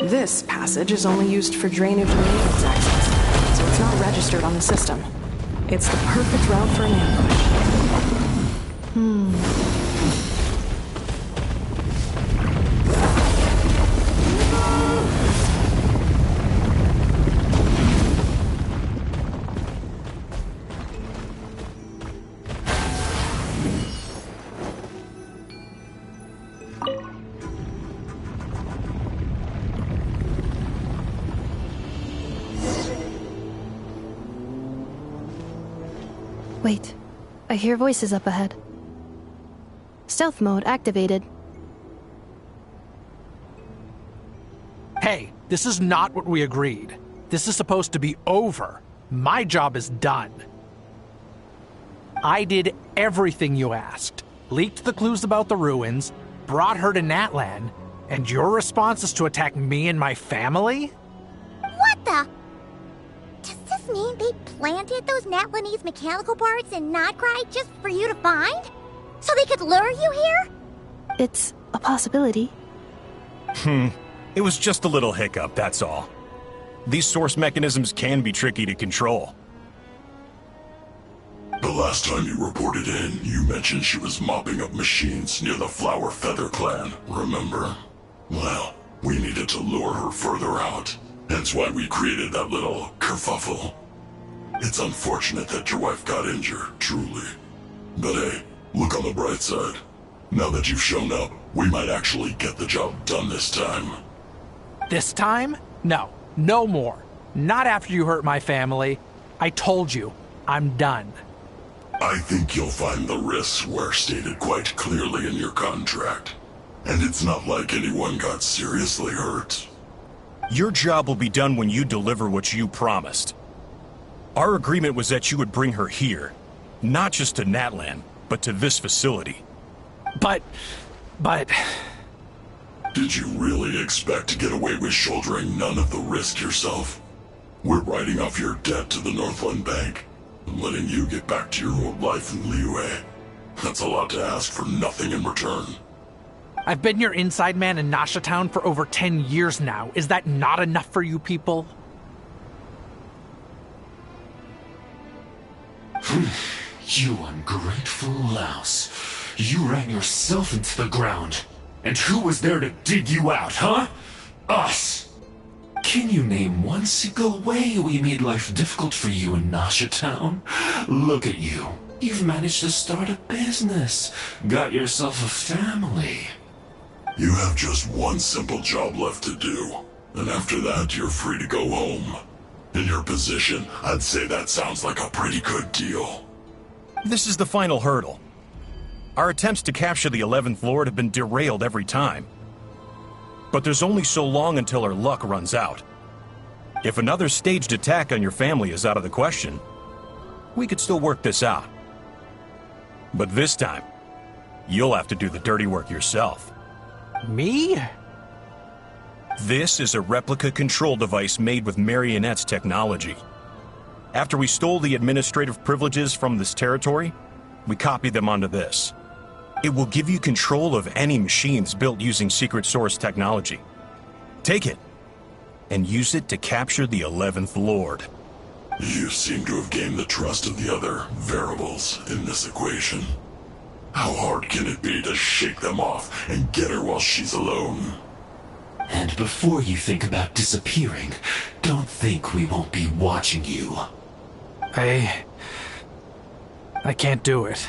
This passage is only used for drainage and maintenance access, so it's not registered on the system. It's the perfect route for an ambush. Wait, I hear voices up ahead. Stealth mode activated. Hey, this is not what we agreed. This is supposed to be over. My job is done. I did everything you asked. Leaked the clues about the ruins, brought her to Natlan, and your response is to attack me and my family? What the? Does this mean they planted those Natlanese mechanical parts in Notcry just for you to find? So they could lure you here? It's a possibility. It was just a little hiccup, that's all. These source mechanisms can be tricky to control. The last time you reported in, you mentioned she was mopping up machines near the Flower Feather clan, remember? Well, we needed to lure her further out. Hence why we created that little kerfuffle. It's unfortunate that your wife got injured, truly. But hey, look on the bright side. Now that you've shown up, we might actually get the job done this time. This time? No. No more. Not after you hurt my family. I told you, I'm done. I think you'll find the risks were stated quite clearly in your contract. And it's not like anyone got seriously hurt. Your job will be done when you deliver what you promised. Our agreement was that you would bring her here. Not just to Natlan, but to this facility. But... Did you really expect to get away with shouldering none of the risk yourself? We're writing off your debt to the Northland Bank and letting you get back to your old life in Liyue. That's a lot to ask for nothing in return. I've been your inside man in Nasha Town for over 10 years now. Is that not enough for you people? You ungrateful louse. You ran yourself into the ground. And who was there to dig you out, huh? Us! Can you name one single way we made life difficult for you in Nasha Town? Look at you. You've managed to start a business. Got yourself a family. You have just one simple job left to do. And after that, you're free to go home. In your position, I'd say that sounds like a pretty good deal. This is the final hurdle. Our attempts to capture the 11th Lord have been derailed every time. But there's only so long until our luck runs out. If another staged attack on your family is out of the question, we could still work this out. But this time, you'll have to do the dirty work yourself. Me? This is a replica control device made with Marionette's technology. After we stole the administrative privileges from this territory, we copied them onto this. It will give you control of any machines built using secret source technology. Take it, and use it to capture the 11th Lord. You seem to have gained the trust of the other variables in this equation. How hard can it be to shake them off and get her while she's alone? And before you think about disappearing, don't think we won't be watching you. I can't do it.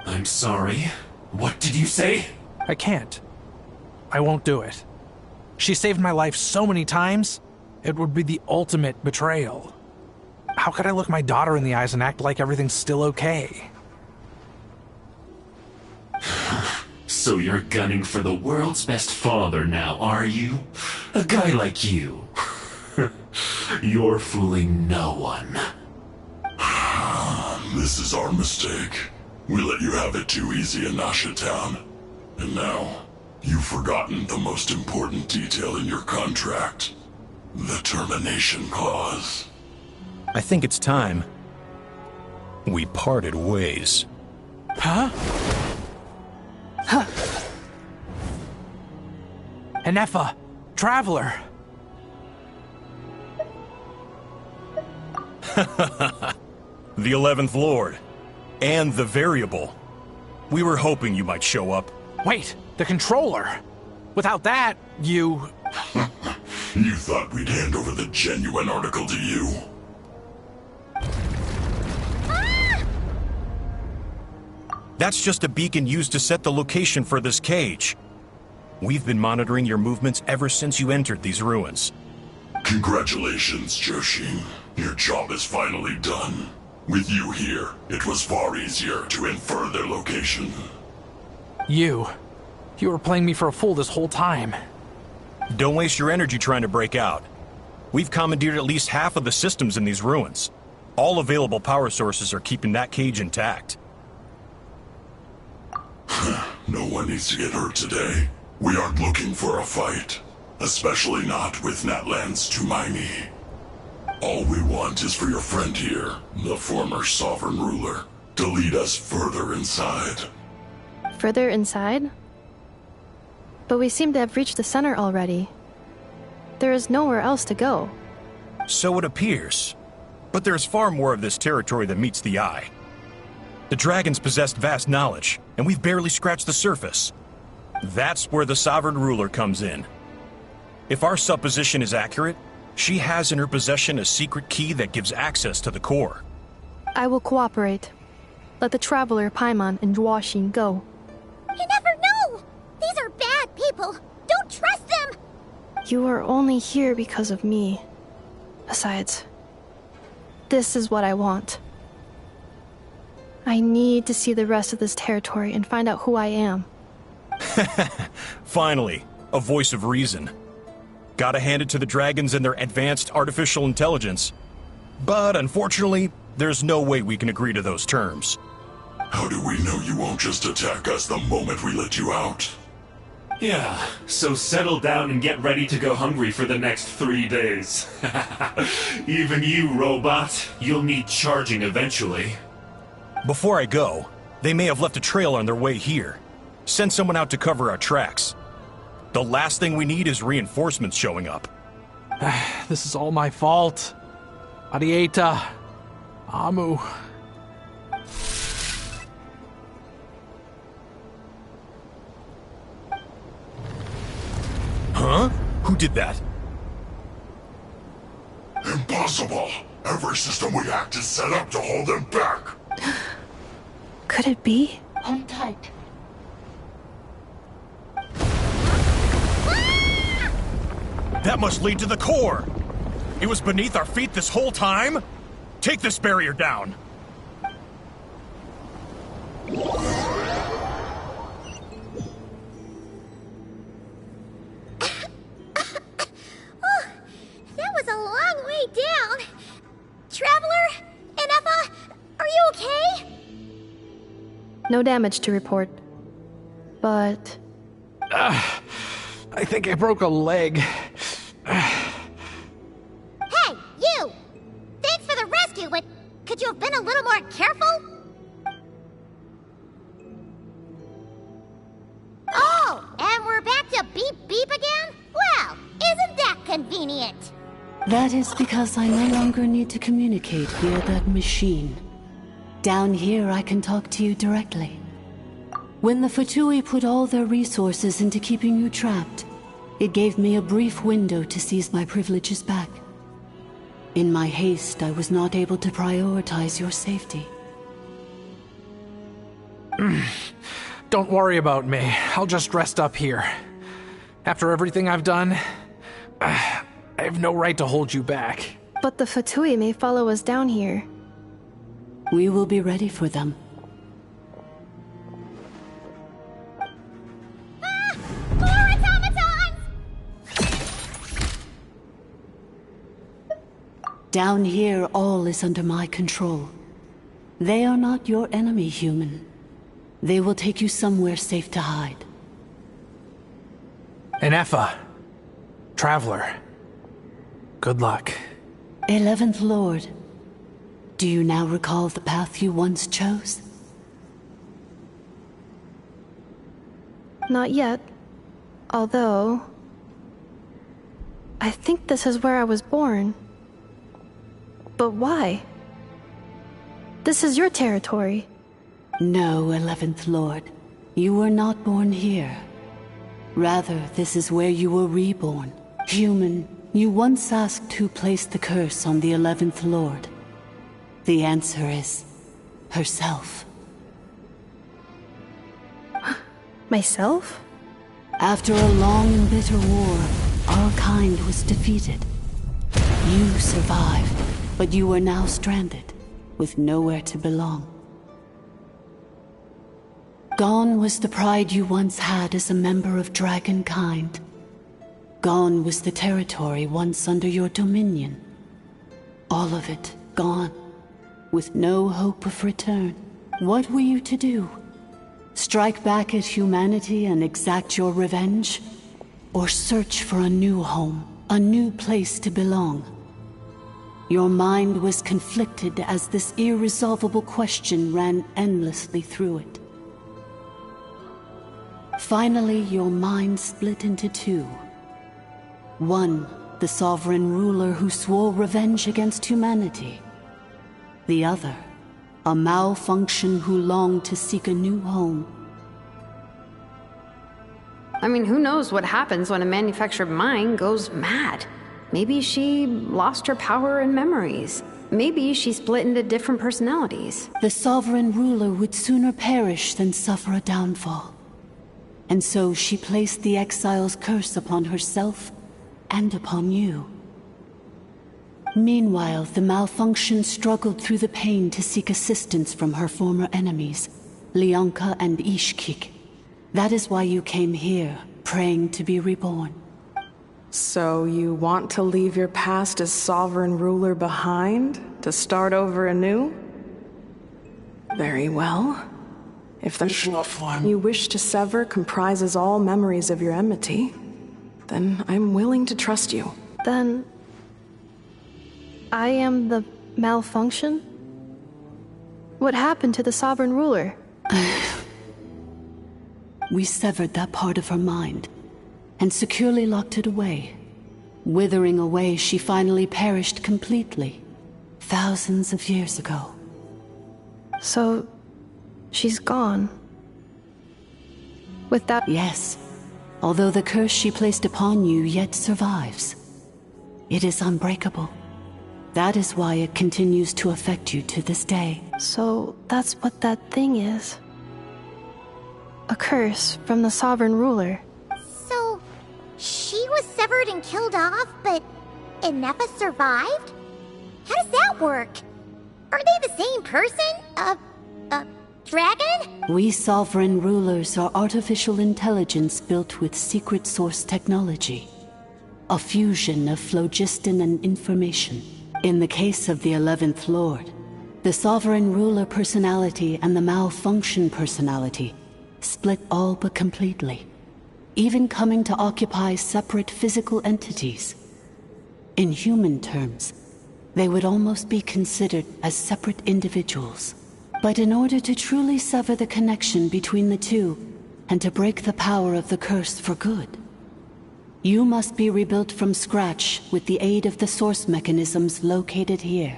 I'm sorry. What did you say? I can't. I won't do it. She saved my life so many times, it would be the ultimate betrayal. How could I look my daughter in the eyes and act like everything's still okay? So you're gunning for the world's best father now, are you? A guy like you. You're fooling no one. This is our mistake. We let you have it too easy in Nasha Town. And now, you've forgotten the most important detail in your contract. The termination clause. I think it's time we parted ways. Huh? Huh. Ineffa, Traveler. The 11th Lord. And the Variable. We were hoping you might show up. Wait, the controller. Without that, you... You thought we'd hand over the genuine article to you? That's just a beacon used to set the location for this cage. We've been monitoring your movements ever since you entered these ruins. Congratulations, Joshin. Your job is finally done. With you here, it was far easier to infer their location. You were playing me for a fool this whole time. Don't waste your energy trying to break out. We've commandeered at least half of the systems in these ruins. All available power sources are keeping that cage intact. No one needs to get hurt today. We aren't looking for a fight. Especially not with Natlan's Tumaini. All we want is for your friend here, the former Sovereign Ruler, to lead us further inside. Further inside? But we seem to have reached the center already. There is nowhere else to go. So it appears. But there's far more of this territory than meets the eye. The dragons possessed vast knowledge, and we've barely scratched the surface. That's where the Sovereign Ruler comes in. If our supposition is accurate, she has in her possession a secret key that gives access to the core. I will cooperate. Let the Traveler, Paimon, and Joshin go. You never know! These are bad people! Don't trust them! You are only here because of me. Besides, this is what I want. I need to see the rest of this territory and find out who I am. Finally, a voice of reason. Gotta hand it to the dragons and their advanced artificial intelligence. But unfortunately, there's no way we can agree to those terms. How do we know you won't just attack us the moment we let you out? Yeah, so settle down and get ready to go hungry for the next 3 days. Even you, robot, you'll need charging eventually. Before I go, they may have left a trail on their way here. Send someone out to cover our tracks. The last thing we need is reinforcements showing up. This is all my fault. Arieta. Amu. Huh? Who did that? Impossible! Every system we hacked is set up to hold them back! Could it be? Hold tight. That must lead to the core! It was beneath our feet this whole time? Take this barrier down! That was a long way down. Traveler? Ineffa? Are you okay? No damage to report. But... I think I broke a leg. Hey, you! Thanks for the rescue, but could you have been a little more careful? Oh, and we're back to beep beep again? Well, isn't that convenient? That is because I no longer need to communicate via that machine. Down here, I can talk to you directly. When the Fatui put all their resources into keeping you trapped, it gave me a brief window to seize my privileges back. In my haste, I was not able to prioritize your safety. Don't worry about me. I'll just rest up here. After everything I've done, I have no right to hold you back. But the Fatui may follow us down here. We will be ready for them. More automatons! Down here, all is under my control. They are not your enemy, human. They will take you somewhere safe to hide. Ineffa. Traveler. Good luck. 11th Lord. Do you now recall the path you once chose? Not yet. Although, I think this is where I was born. But why? This is your territory. No, 11th Lord. You were not born here. Rather, this is where you were reborn. Human, you once asked who placed the curse on the 11th Lord. The answer is herself. Myself? After a long and bitter war, our kind was defeated. You survived, but you are now stranded, with nowhere to belong. Gone was the pride you once had as a member of dragonkind. Gone was the territory once under your dominion. All of it gone, with no hope of return. What were you to do? Strike back at humanity and exact your revenge? Or search for a new home, a new place to belong? Your mind was conflicted as this irresolvable question ran endlessly through it. Finally, your mind split into two. One, the sovereign ruler who swore revenge against humanity. The other, a malfunction who longed to seek a new home. I mean, who knows what happens when a manufactured mind goes mad? Maybe she lost her power and memories. Maybe she split into different personalities. The sovereign ruler would sooner perish than suffer a downfall. And so she placed the exile's curse upon herself and upon you. Meanwhile, the malfunction struggled through the pain to seek assistance from her former enemies, Leonka and Ishkik. That is why you came here, praying to be reborn. So you want to leave your past as sovereign ruler behind, to start over anew? Very well. If the form you wish to sever comprises all memories of your enmity, then I'm willing to trust you. Then I am the malfunction? What happened to the sovereign ruler? We severed that part of her mind and securely locked it away. Withering away, she finally perished completely, thousands of years ago. So, she's gone. Without— Yes, although the curse she placed upon you yet survives. It is unbreakable. That is why it continues to affect you to this day. So, that's what that thing is. A curse from the sovereign ruler. So, she was severed and killed off, but Ineffa survived? How does that work? Are they the same person? Dragon? We sovereign rulers are artificial intelligence built with secret source technology. A fusion of phlogiston and information. In the case of the 11th Lord, the sovereign ruler personality and the malfunction personality split all but completely, even coming to occupy separate physical entities. In human terms, they would almost be considered as separate individuals. But in order to truly sever the connection between the two, and to break the power of the curse for good, you must be rebuilt from scratch with the aid of the source mechanisms located here.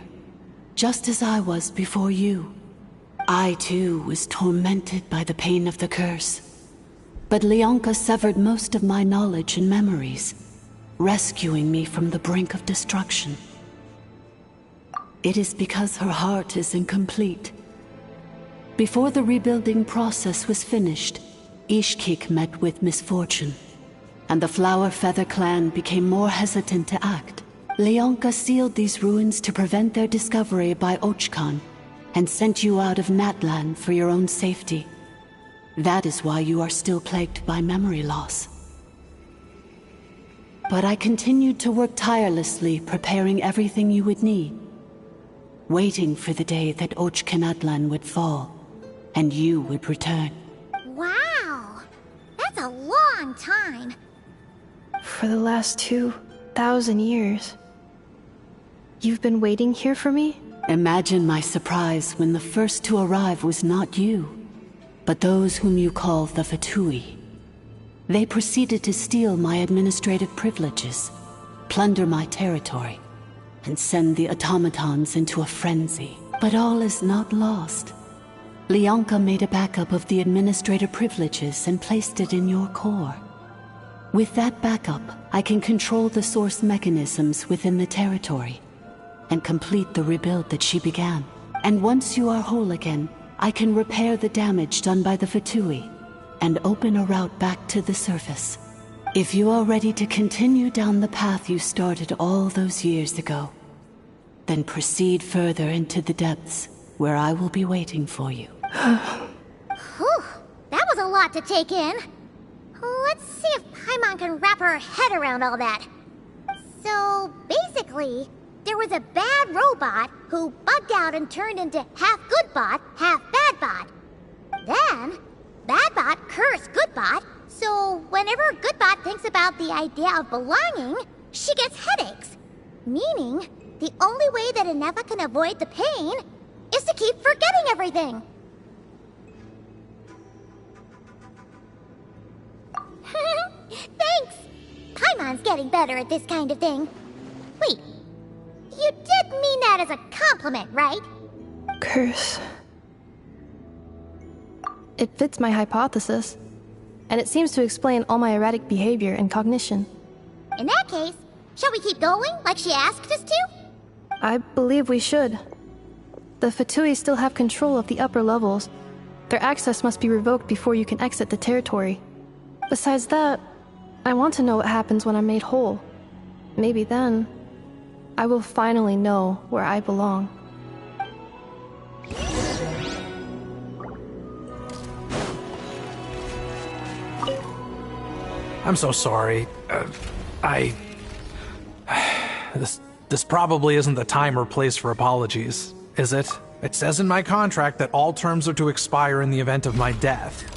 Just as I was before you. I too was tormented by the pain of the curse. But Leonka severed most of my knowledge and memories, rescuing me from the brink of destruction. It is because her heart is incomplete. Before the rebuilding process was finished, Ishkik met with misfortune, and the Flower Feather clan became more hesitant to act. Leonka sealed these ruins to prevent their discovery by Ochkan, and sent you out of Natlan for your own safety. That is why you are still plagued by memory loss. But I continued to work tirelessly, preparing everything you would need, waiting for the day that Ochkanatlan would fall, and you would return. Wow! That's a long time. For the last 2,000 years. You've been waiting here for me? Imagine my surprise when the first to arrive was not you, but those whom you call the Fatui. They proceeded to steal my administrative privileges, plunder my territory, and send the automatons into a frenzy. But all is not lost. Lianka made a backup of the administrator privileges and placed it in your core. With that backup, I can control the source mechanisms within the territory and complete the rebuild that she began. And once you are whole again, I can repair the damage done by the Fatui and open a route back to the surface. If you are ready to continue down the path you started all those years ago, then proceed further into the depths, where I will be waiting for you. Whew, that was a lot to take in. Let's see if Paimon can wrap her head around all that. So, basically, there was a bad robot who bugged out and turned into half good bot, half bad bot. Then, bad bot cursed good bot, so whenever good bot thinks about the idea of belonging, she gets headaches. Meaning, the only way that Ineffa can avoid the pain is to keep forgetting everything. Thanks! Paimon's getting better at this kind of thing. Wait, you did mean that as a compliment, right? Curse. It fits my hypothesis, and it seems to explain all my erratic behavior and cognition. In that case, shall we keep going like she asked us to? I believe we should. The Fatui still have control of the upper levels. Their access must be revoked before you can exit the territory. Besides that, I want to know what happens when I'm made whole. Maybe then, I will finally know where I belong. I'm so sorry. This probably isn't the time or place for apologies, is it? It says in my contract that all terms are to expire in the event of my death.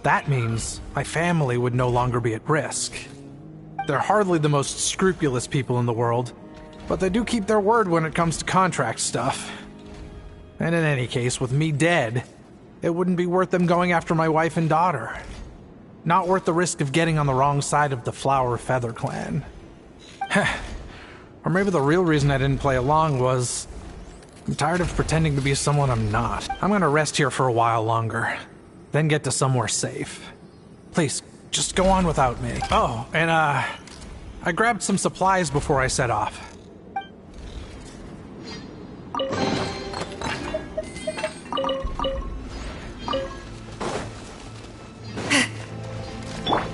That means my family would no longer be at risk. They're hardly the most scrupulous people in the world, but they do keep their word when it comes to contract stuff. And in any case, with me dead, it wouldn't be worth them going after my wife and daughter. Not worth the risk of getting on the wrong side of the Flower Feather clan. Or maybe the real reason I didn't play along was I'm tired of pretending to be someone I'm not. I'm gonna rest here for a while longer, then get to somewhere safe. Please, just go on without me. Oh, and I grabbed some supplies before I set off.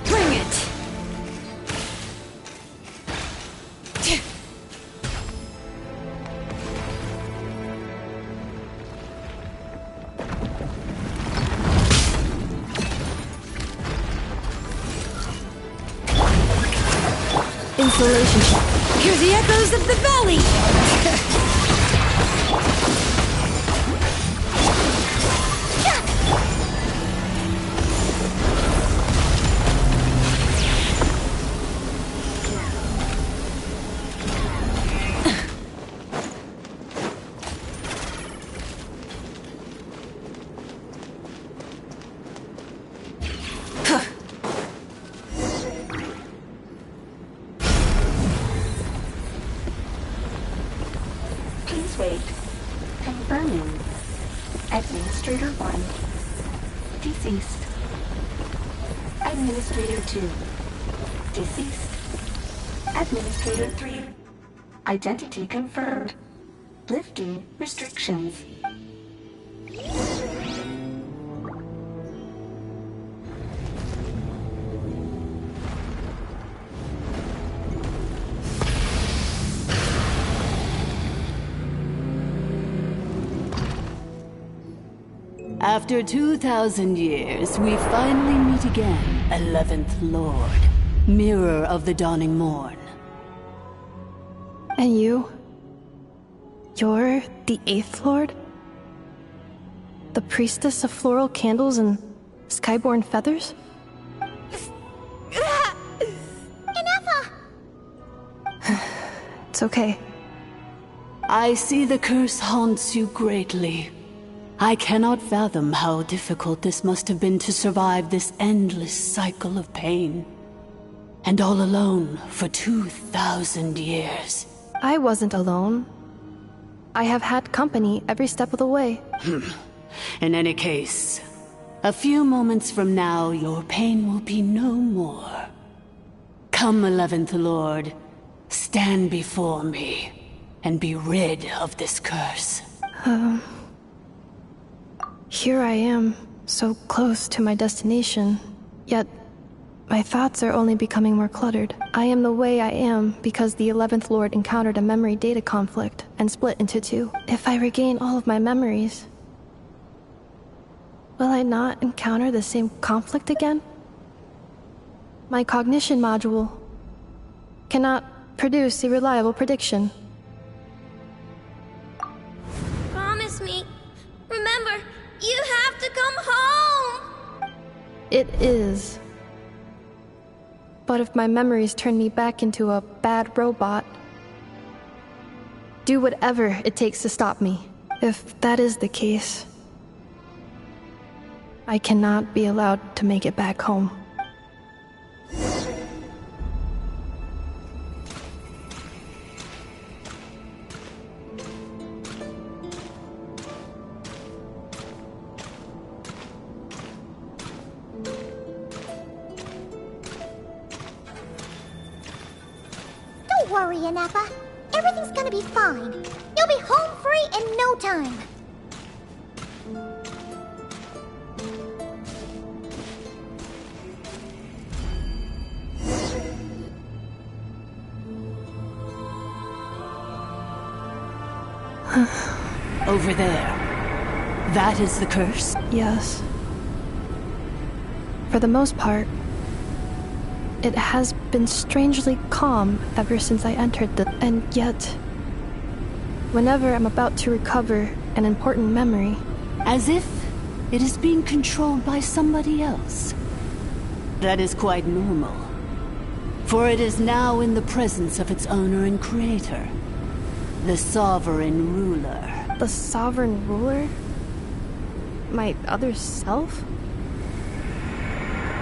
Bring it! Insulation. Hear the echoes of the valley! Please wait. Confirming. Administrator 1. Deceased. Administrator 2. Deceased. Administrator 3. Identity confirmed. Lifting restrictions. After 2,000 years, we finally meet again, 11th Lord, Mirror of the Dawning Morn. And you? You're the 8th Lord? The priestess of floral candles and skyborn feathers? Ineffa! It's okay. I see the curse haunts you greatly. I cannot fathom how difficult this must have been to survive this endless cycle of pain. And all alone for 2,000 years. I wasn't alone. I have had company every step of the way. In any case, a few moments from now, your pain will be no more. Come, 11th Lord, stand before me, and be rid of this curse. Here I am, so close to my destination, yet my thoughts are only becoming more cluttered. I am the way I am because the 11th Lord encountered a memory data conflict and split into two. If I regain all of my memories, will I not encounter the same conflict again? My cognition module cannot produce a reliable prediction. Promise me. Remember, you have to come home! It is. But if my memories turn me back into a bad robot, do whatever it takes to stop me. If that is the case, I cannot be allowed to make it back home. Don't worry, Ineffa. Everything's gonna be fine. You'll be home free in no time. Over there. That is the curse? Yes. For the most part, it has been strangely calm ever since I entered the... And yet, whenever I'm about to recover an important memory... As if it is being controlled by somebody else. That is quite normal. For it is now in the presence of its owner and creator. The Sovereign Ruler. The Sovereign Ruler? My other self?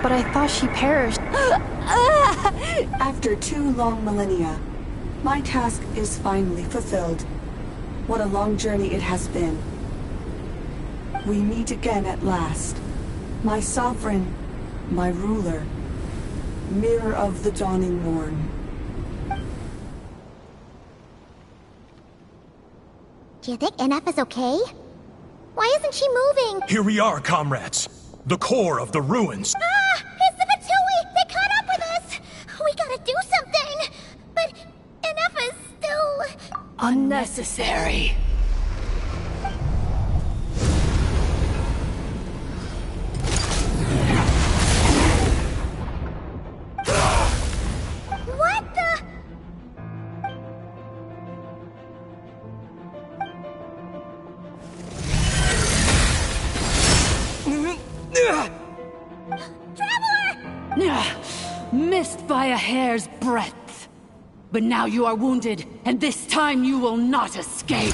But I thought she perished. After 2 long millennia, my task is finally fulfilled. What a long journey it has been. We meet again at last. My sovereign, my ruler, mirror of the dawning morn. Do you think Ineffa's okay? Why isn't she moving? Here we are, comrades. The core of the ruins. Ah! It's the Fatui! They caught up with us! We gotta do something! But Ineffa's still... Unnecessary. What the... Missed by a hair's breadth. But now you are wounded, and this time you will not escape.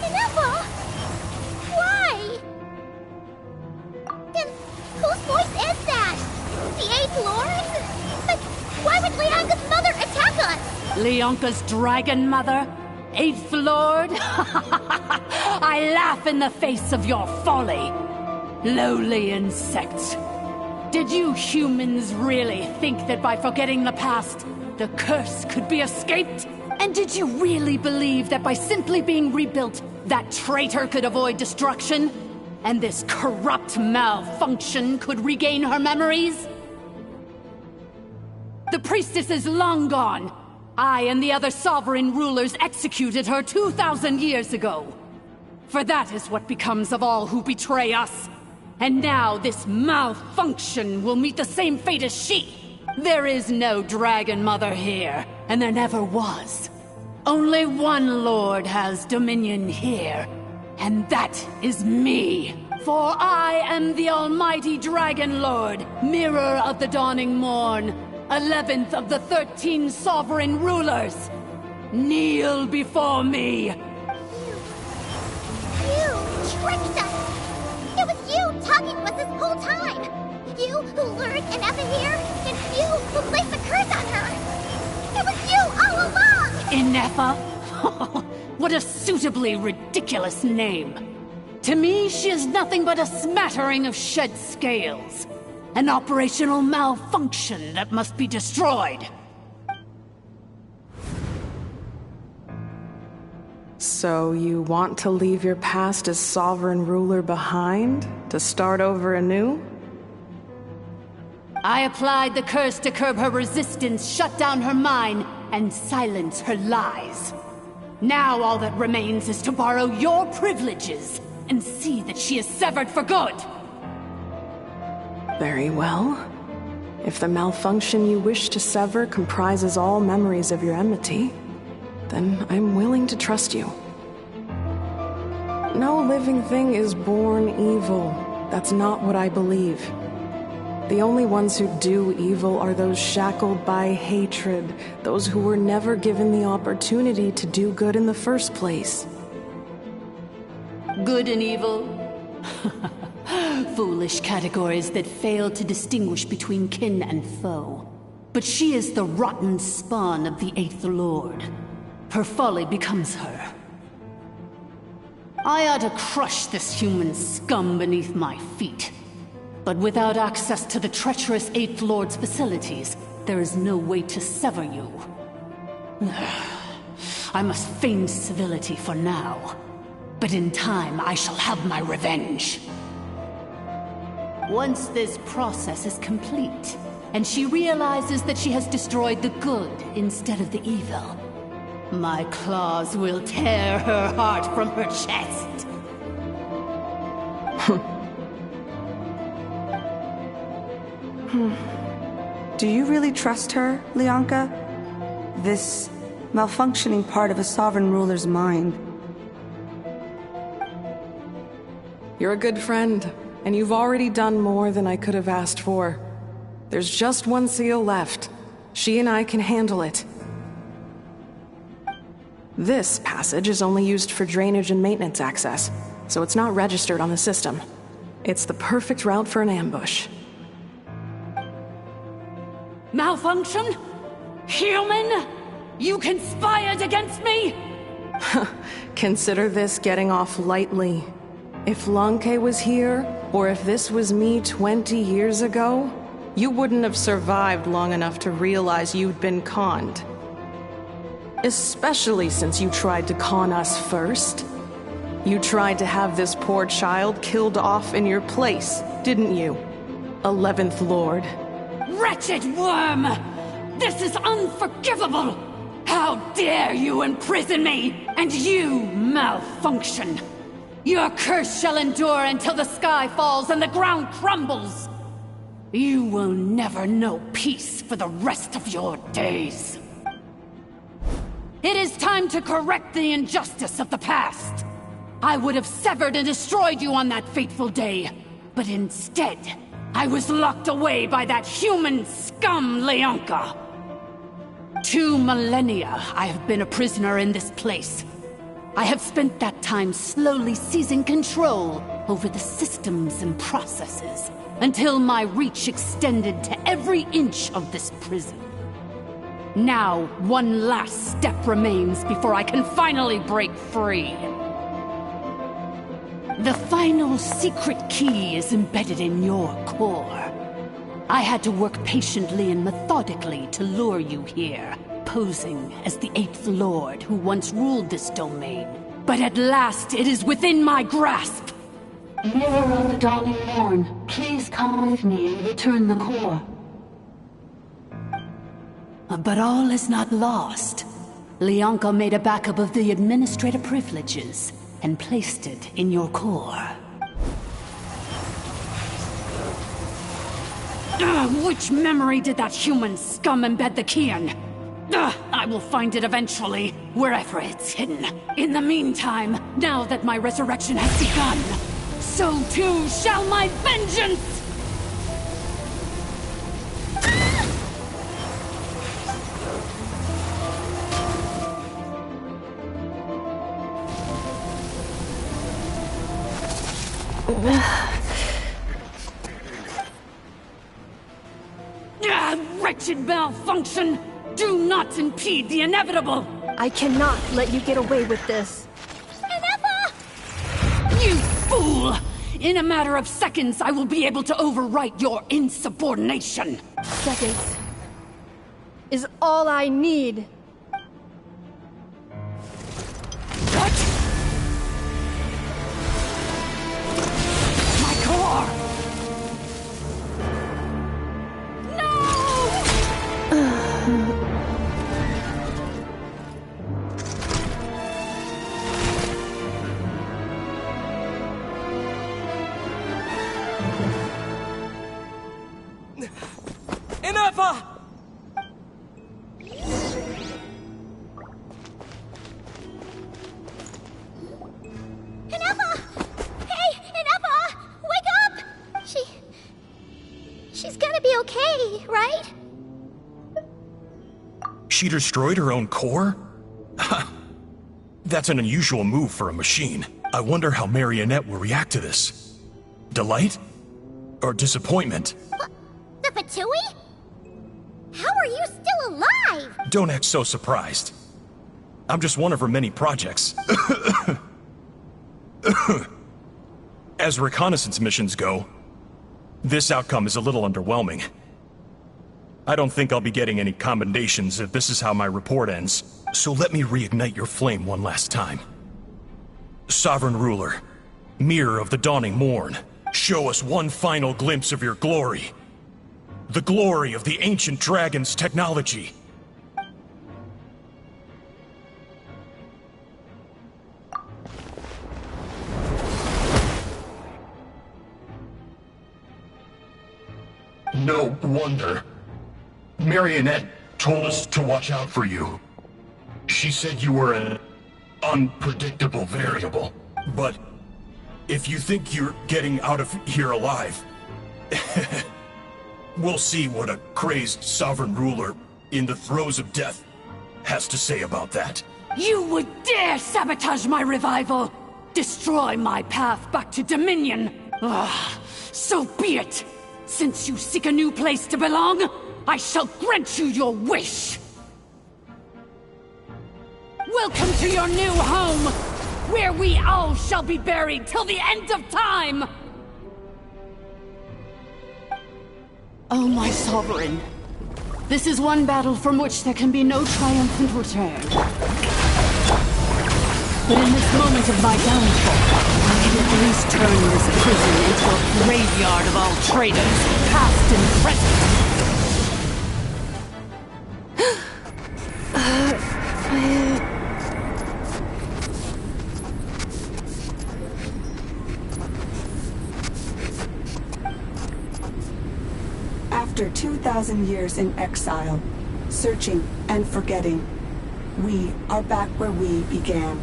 Ineffa! Why? Then whose voice is that? The 8th Lord? But why would Leanka's mother attack us? Leonka's dragon mother? 8th Lord? I laugh in the face of your folly. Lowly insects. Did you humans really think that by forgetting the past, the curse could be escaped? And did you really believe that by simply being rebuilt, that traitor could avoid destruction? And this corrupt malfunction could regain her memories? The priestess is long gone. I and the other sovereign rulers executed her 2,000 years ago. For that is what becomes of all who betray us. And now this malfunction will meet the same fate as she. There is no dragon mother here, and there never was. Only one lord has dominion here, and that is me. For I am the almighty Dragon Lord, Mirror of the Dawning Morn, 11th of the 13 sovereign rulers. Kneel before me. You tricked us! It was you talking to us this whole time! You who lured Ineffa here, and you who placed the curse on her! It was you all along! Ineffa? What a suitably ridiculous name. To me, she is nothing but a smattering of shed scales. An operational malfunction that must be destroyed. So you want to leave your past as sovereign ruler behind? To start over anew? I applied the curse to curb her resistance, shut down her mind, and silence her lies. Now all that remains is to borrow your privileges and see that she is severed for good. Very well. If the malfunction you wish to sever comprises all memories of your enmity, then I'm willing to trust you. No living thing is born evil. That's not what I believe. The only ones who do evil are those shackled by hatred, those who were never given the opportunity to do good in the first place. Good and evil? Foolish categories that fail to distinguish between kin and foe. But she is the rotten spawn of the Eighth Lord. Her folly becomes her. I ought to crush this human scum beneath my feet. But without access to the treacherous Eighth Lord's facilities, there is no way to sever you. I must feign civility for now. But in time, I shall have my revenge. Once this process is complete, and she realizes that she has destroyed the good instead of the evil, my claws will tear her heart from her chest. Do you really trust her, Lianka? This malfunctioning part of a sovereign ruler's mind. You're a good friend, and you've already done more than I could have asked for. There's just one seal left. She and I can handle it. This passage is only used for drainage and maintenance access, so it's not registered on the system. It's the perfect route for an ambush. Malfunction? Human? You conspired against me? Consider this getting off lightly. If Lanke was here, or if this was me 20 years ago, you wouldn't have survived long enough to realize you'd been conned. Especially since you tried to con us first. You tried to have this poor child killed off in your place, didn't you? 11th Lord. Wretched worm! This is unforgivable! How dare you imprison me, and you malfunction! Your curse shall endure until the sky falls and the ground crumbles! You will never know peace for the rest of your days. It is time to correct the injustice of the past. I would have severed and destroyed you on that fateful day, but instead, I was locked away by that human scum, Lianka. 2 millennia I have been a prisoner in this place. I have spent that time slowly seizing control over the systems and processes, until my reach extended to every inch of this prison. Now, one last step remains before I can finally break free. The final secret key is embedded in your core. I had to work patiently and methodically to lure you here, posing as the 8th Lord who once ruled this domain. But at last, it is within my grasp! Mirror of the Dawning Morn, please come with me and return the core. But all is not lost. Lianka made a backup of the administrator privileges and placed it in your core. Which memory did that human scum embed the key in? I I will find it eventually, wherever it's hidden. In the meantime, now that my resurrection has begun, so too shall my vengeance! Wretched malfunction! Do not impede the inevitable! I cannot let you get away with this. You fool! In a matter of seconds, I will be able to overwrite your insubordination! Seconds is all I need. What? My core! Ineffa! Ineffa! Hey, Ineffa! Wake up! She's gonna be okay, right? She destroyed her own core? That's an unusual move for a machine. I wonder how Marionette will react to this. Delight? Or disappointment? The Fatui? How are you still alive? Don't act so surprised. I'm just one of her many projects. As reconnaissance missions go, this outcome is a little underwhelming. I don't think I'll be getting any commendations if this is how my report ends. So let me reignite your flame one last time. Sovereign Ruler, Mirror of the Dawning Morn, show us one final glimpse of your glory. The glory of the ancient dragon's technology. No wonder. Marionette told us to watch out for you. She said you were an unpredictable variable. But if you think you're getting out of here alive, we'll see what a crazed sovereign ruler in the throes of death has to say about that. You would dare sabotage my revival! Destroy my path back to Dominion! Ah, so be it! Since you seek a new place to belong, I shall grant you your wish! Welcome to your new home, where we all shall be buried till the end of time! Oh, my sovereign. This is one battle from which there can be no triumphant return. But in this moment of my downfall, I can at least turn this prison into a graveyard of all traitors, past and present. After 2,000 years in exile, searching and forgetting, we are back where we began.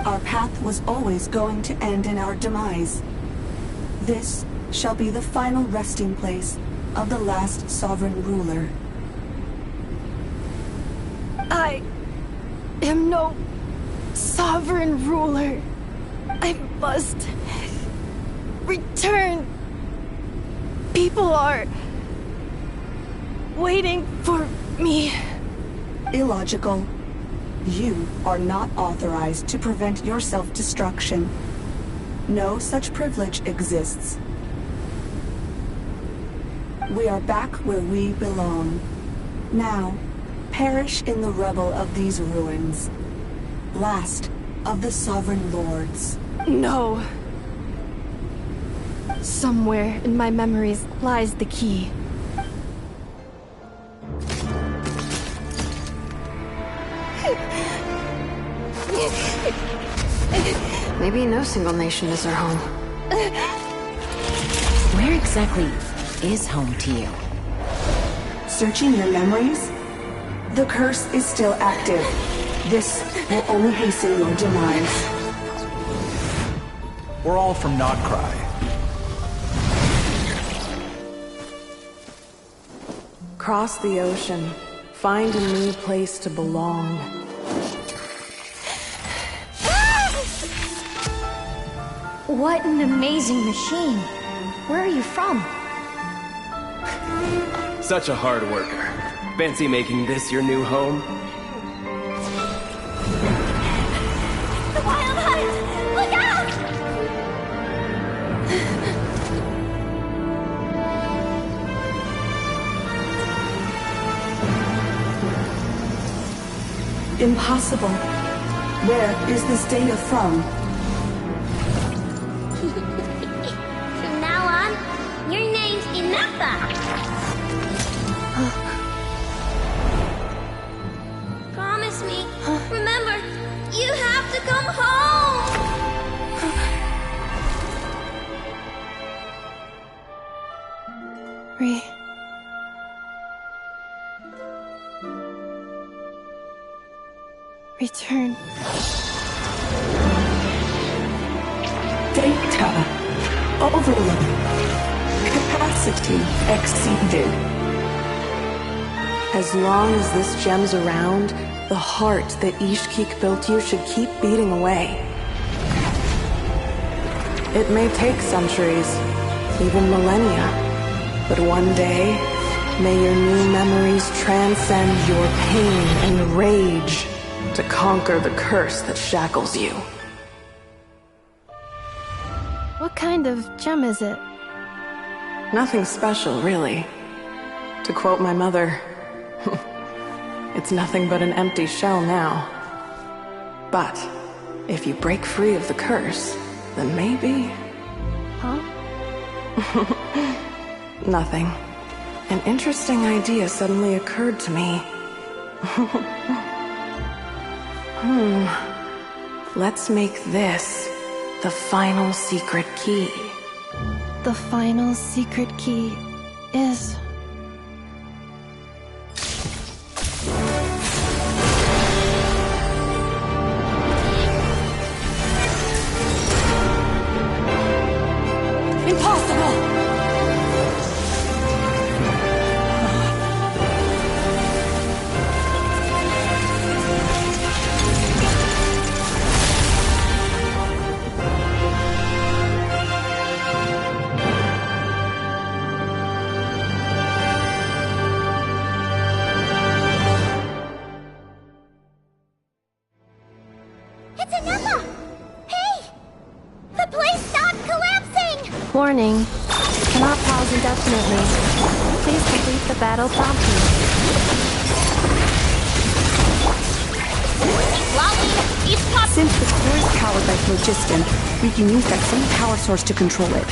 Our path was always going to end in our demise. This shall be the final resting place of the last sovereign ruler. I am no sovereign ruler. I must return. People are waiting for me. Illogical. You are not authorized to prevent your self-destruction. No such privilege exists. We are back where we belong. Now, perish in the rubble of these ruins. Last of the sovereign lords. No. Somewhere in my memories lies the key. Maybe no single nation is our home. Where exactly is home to you? searching your memories? The curse is still active. This will only hasten your demise. We're all from Notcry. Cross the ocean. Find a new place to belong. What an amazing machine. Where are you from? Such a hard worker. Fancy making this your new home? The Wild Hunt! Look out! Impossible. Where is this data from? From now on, your name's Ineffa. Promise me. Remember, you have to come home. Return. Data. Overload. Capacity exceeded. As long as this gem's around, the heart that Ishkik built you should keep beating away. It may take centuries, even millennia, but one day, may your new memories transcend your pain and rage to conquer the curse that shackles you. What kind of gem is it? Nothing special, really. To quote my mother, it's nothing but an empty shell now. But if you break free of the curse, then maybe... Huh? Nothing. An interesting idea suddenly occurred to me. Let's make this the final secret key. The final secret key is... Impossible! It's Ineffa! Hey! The place stopped collapsing! Warning. Cannot pause indefinitely. Please complete the battle promptly. Since the core is powered by phlogiston, we can use that same power source to control it.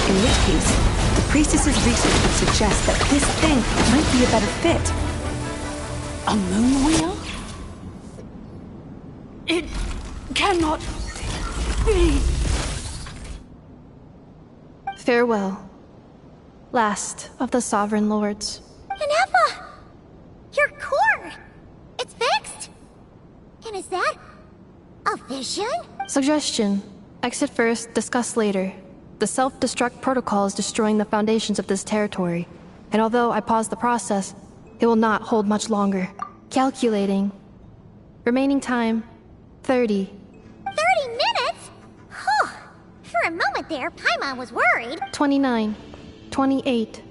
In which case, the priestess's research would suggest that this thing might be a better fit. A moon wheel? It cannot be. Farewell. Last of the Sovereign Lords. Ineffa! Your core! It's fixed! And is that a vision? Suggestion. Exit first, discuss later. The self-destruct protocol is destroying the foundations of this territory. And although I paused the process, it will not hold much longer. Calculating. Remaining time, 30. 30 minutes? Huh. For a moment there, Paimon was worried. 29. 28.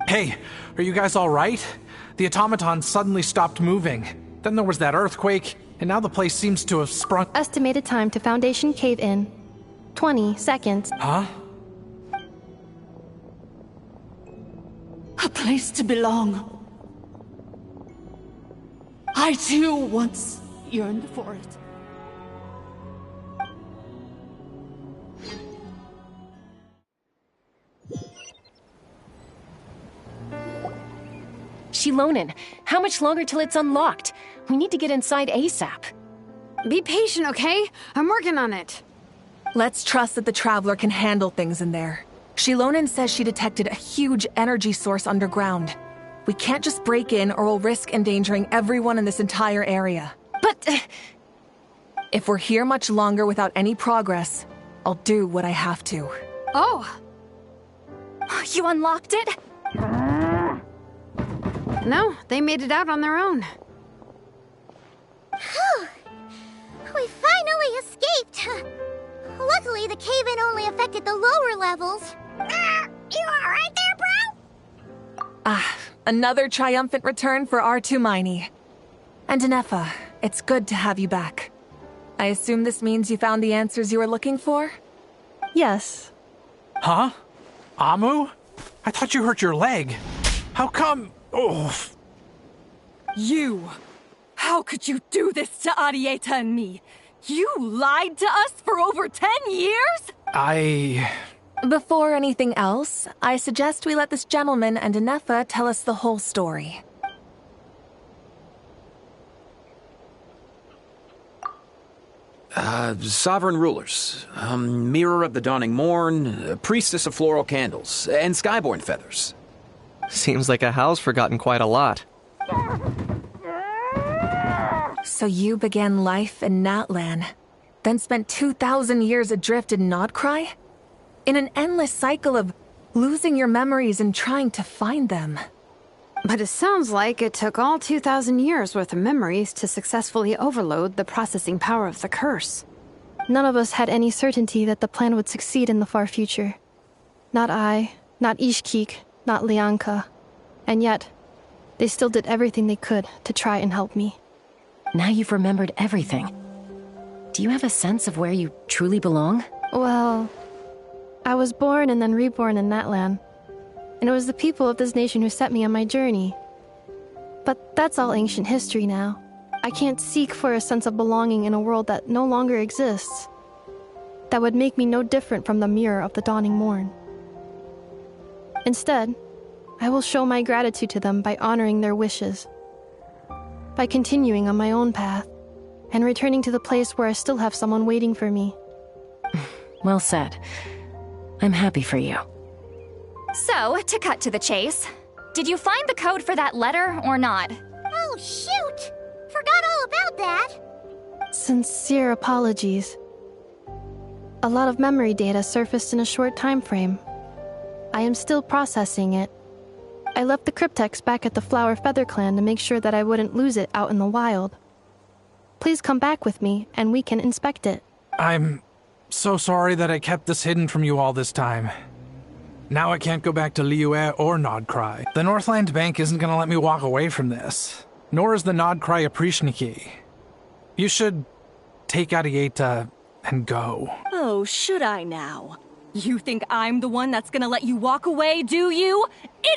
Hey, are you guys alright? The automaton suddenly stopped moving. Then there was that earthquake, and now the place seems to have sprung. Estimated time to Foundation cave-in, 20 seconds. Huh? A place to belong. I too once yearned for it. Shilonen, how much longer till it's unlocked? We need to get inside ASAP. Be patient, okay? I'm working on it. Let's trust that the Traveler can handle things in there. Shilonen says she detected a huge energy source underground. We can't just break in or we'll risk endangering everyone in this entire area. But if we're here much longer without any progress, I'll do what I have to. Oh. You unlocked it? No, they made it out on their own. We finally escaped! Luckily, the cave-in only affected the lower levels. You alright there, bro? Another triumphant return for R2 Miney. And Ineffa, it's good to have you back. I assume this means you found the answers you were looking for? Yes. Huh? Amu? I thought you hurt your leg. How come? Oh. You! How could you do this to Arieta and me? You lied to us for over 10 years? Before anything else, I suggest we let this gentleman and Ineffa tell us the whole story. Sovereign rulers, Mirror of the Dawning Morn, Priestess of Floral Candles, and Skyborn Feathers. Seems like a house forgotten quite a lot. So you began life in Natlan, then spent 2,000 years adrift in Nodcry? In an endless cycle of losing your memories and trying to find them. But it sounds like it took all 2,000 years worth of memories to successfully overload the processing power of the curse. None of us had any certainty that the plan would succeed in the far future. Not I, not Ishkik, not Lianka. And yet, they still did everything they could to try and help me. Now you've remembered everything. Do you have a sense of where you truly belong? Well, I was born and then reborn in Natlan. And it was the people of this nation who set me on my journey. But that's all ancient history now. I can't seek for a sense of belonging in a world that no longer exists. That would make me no different from the Mirror of the Dawning Morn. Instead, I will show my gratitude to them by honoring their wishes. By continuing on my own path, and returning to the place where I still have someone waiting for me. Well said. I'm happy for you. So, to cut to the chase, did you find the code for that letter or not? Oh, shoot! Forgot all about that! Sincere apologies. A lot of memory data surfaced in a short time frame. I am still processing it. I left the cryptex back at the Flower Feather Clan to make sure that I wouldn't lose it out in the wild. Please come back with me, and we can inspect it. I'm so sorry that I kept this hidden from you all this time. Now I can't go back to Liyue or Nodcry. The Northland Bank isn't gonna let me walk away from this. Nor is the Nodcry Aprishniki. You should take Arieta and go. Oh, should I now? You think I'm the one that's gonna let you walk away, do you?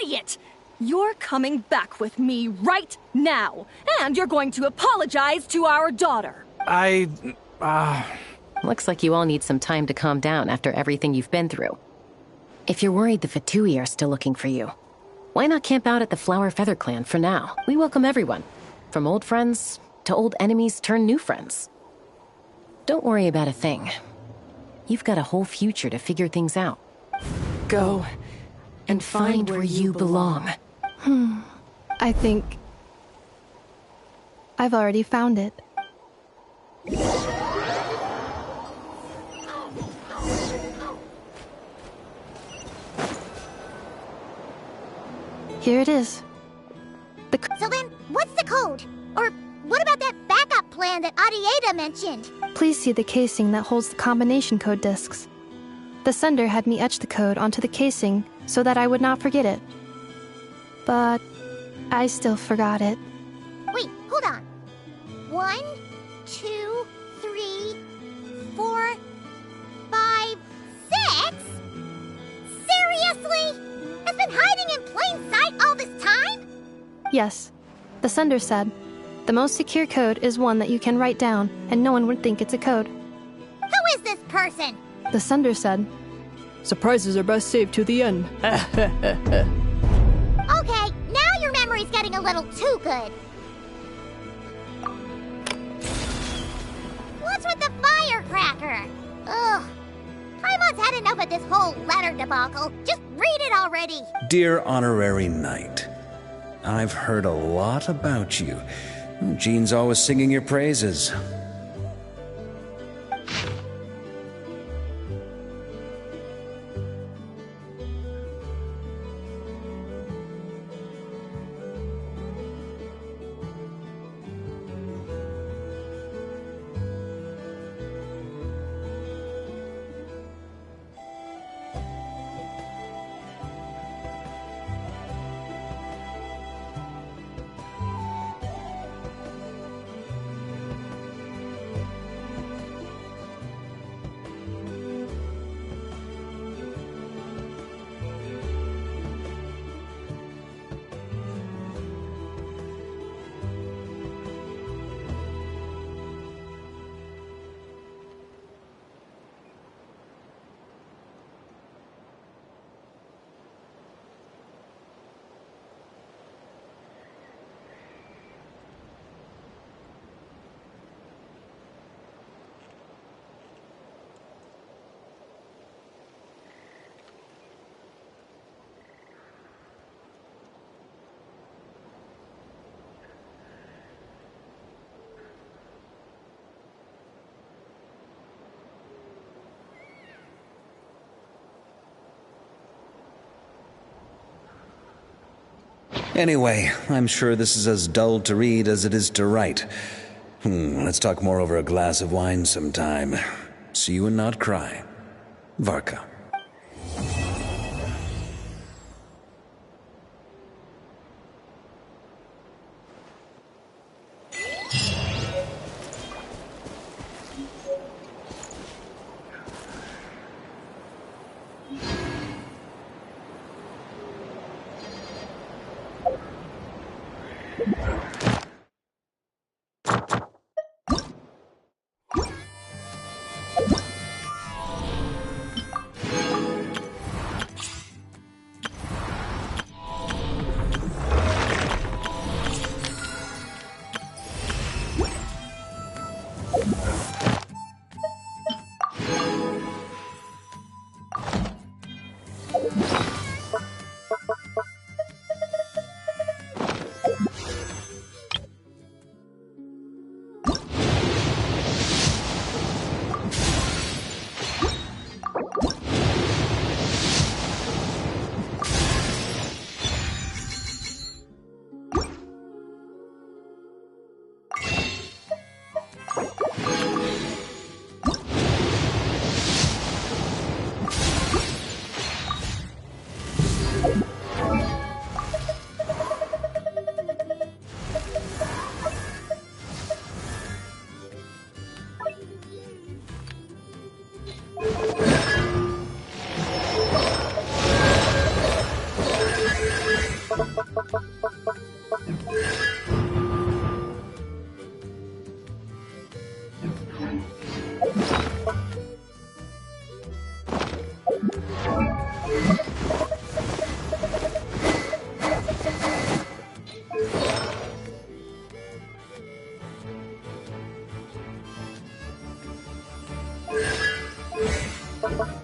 Idiot! You're coming back with me right now, and you're going to apologize to our daughter. Looks like you all need some time to calm down after everything you've been through. If you're worried the Fatui are still looking for you, why not camp out at the Flower Feather Clan for now? We welcome everyone, from old friends to old enemies turned new friends. Don't worry about a thing. You've got a whole future to figure things out. Go and find where you belong. I think I've already found it. Here it is. So then, what's the code? Or what about that backup plan that Arieta mentioned? Please see the casing that holds the combination code discs. The sender had me etch the code onto the casing so that I would not forget it. But I still forgot it. Wait, hold on. 1, 2, 3, 4, 5, 6? Seriously? It's been hiding in plain sight all this time? Yes. The sender said, the most secure code is one that you can write down, and no one would think it's a code. Who is this person? The sender said, surprises are best saved to the end. Okay, now your memory's getting a little too good. What's with the firecracker? Ugh. I Everyone's had enough of this whole letter debacle. Just read it already. Dear Honorary Knight, I've heard a lot about you. Jean's always singing your praises. Anyway, I'm sure this is as dull to read as it is to write. Let's talk more over a glass of wine sometime. See you and not cry. Varka. Thank you.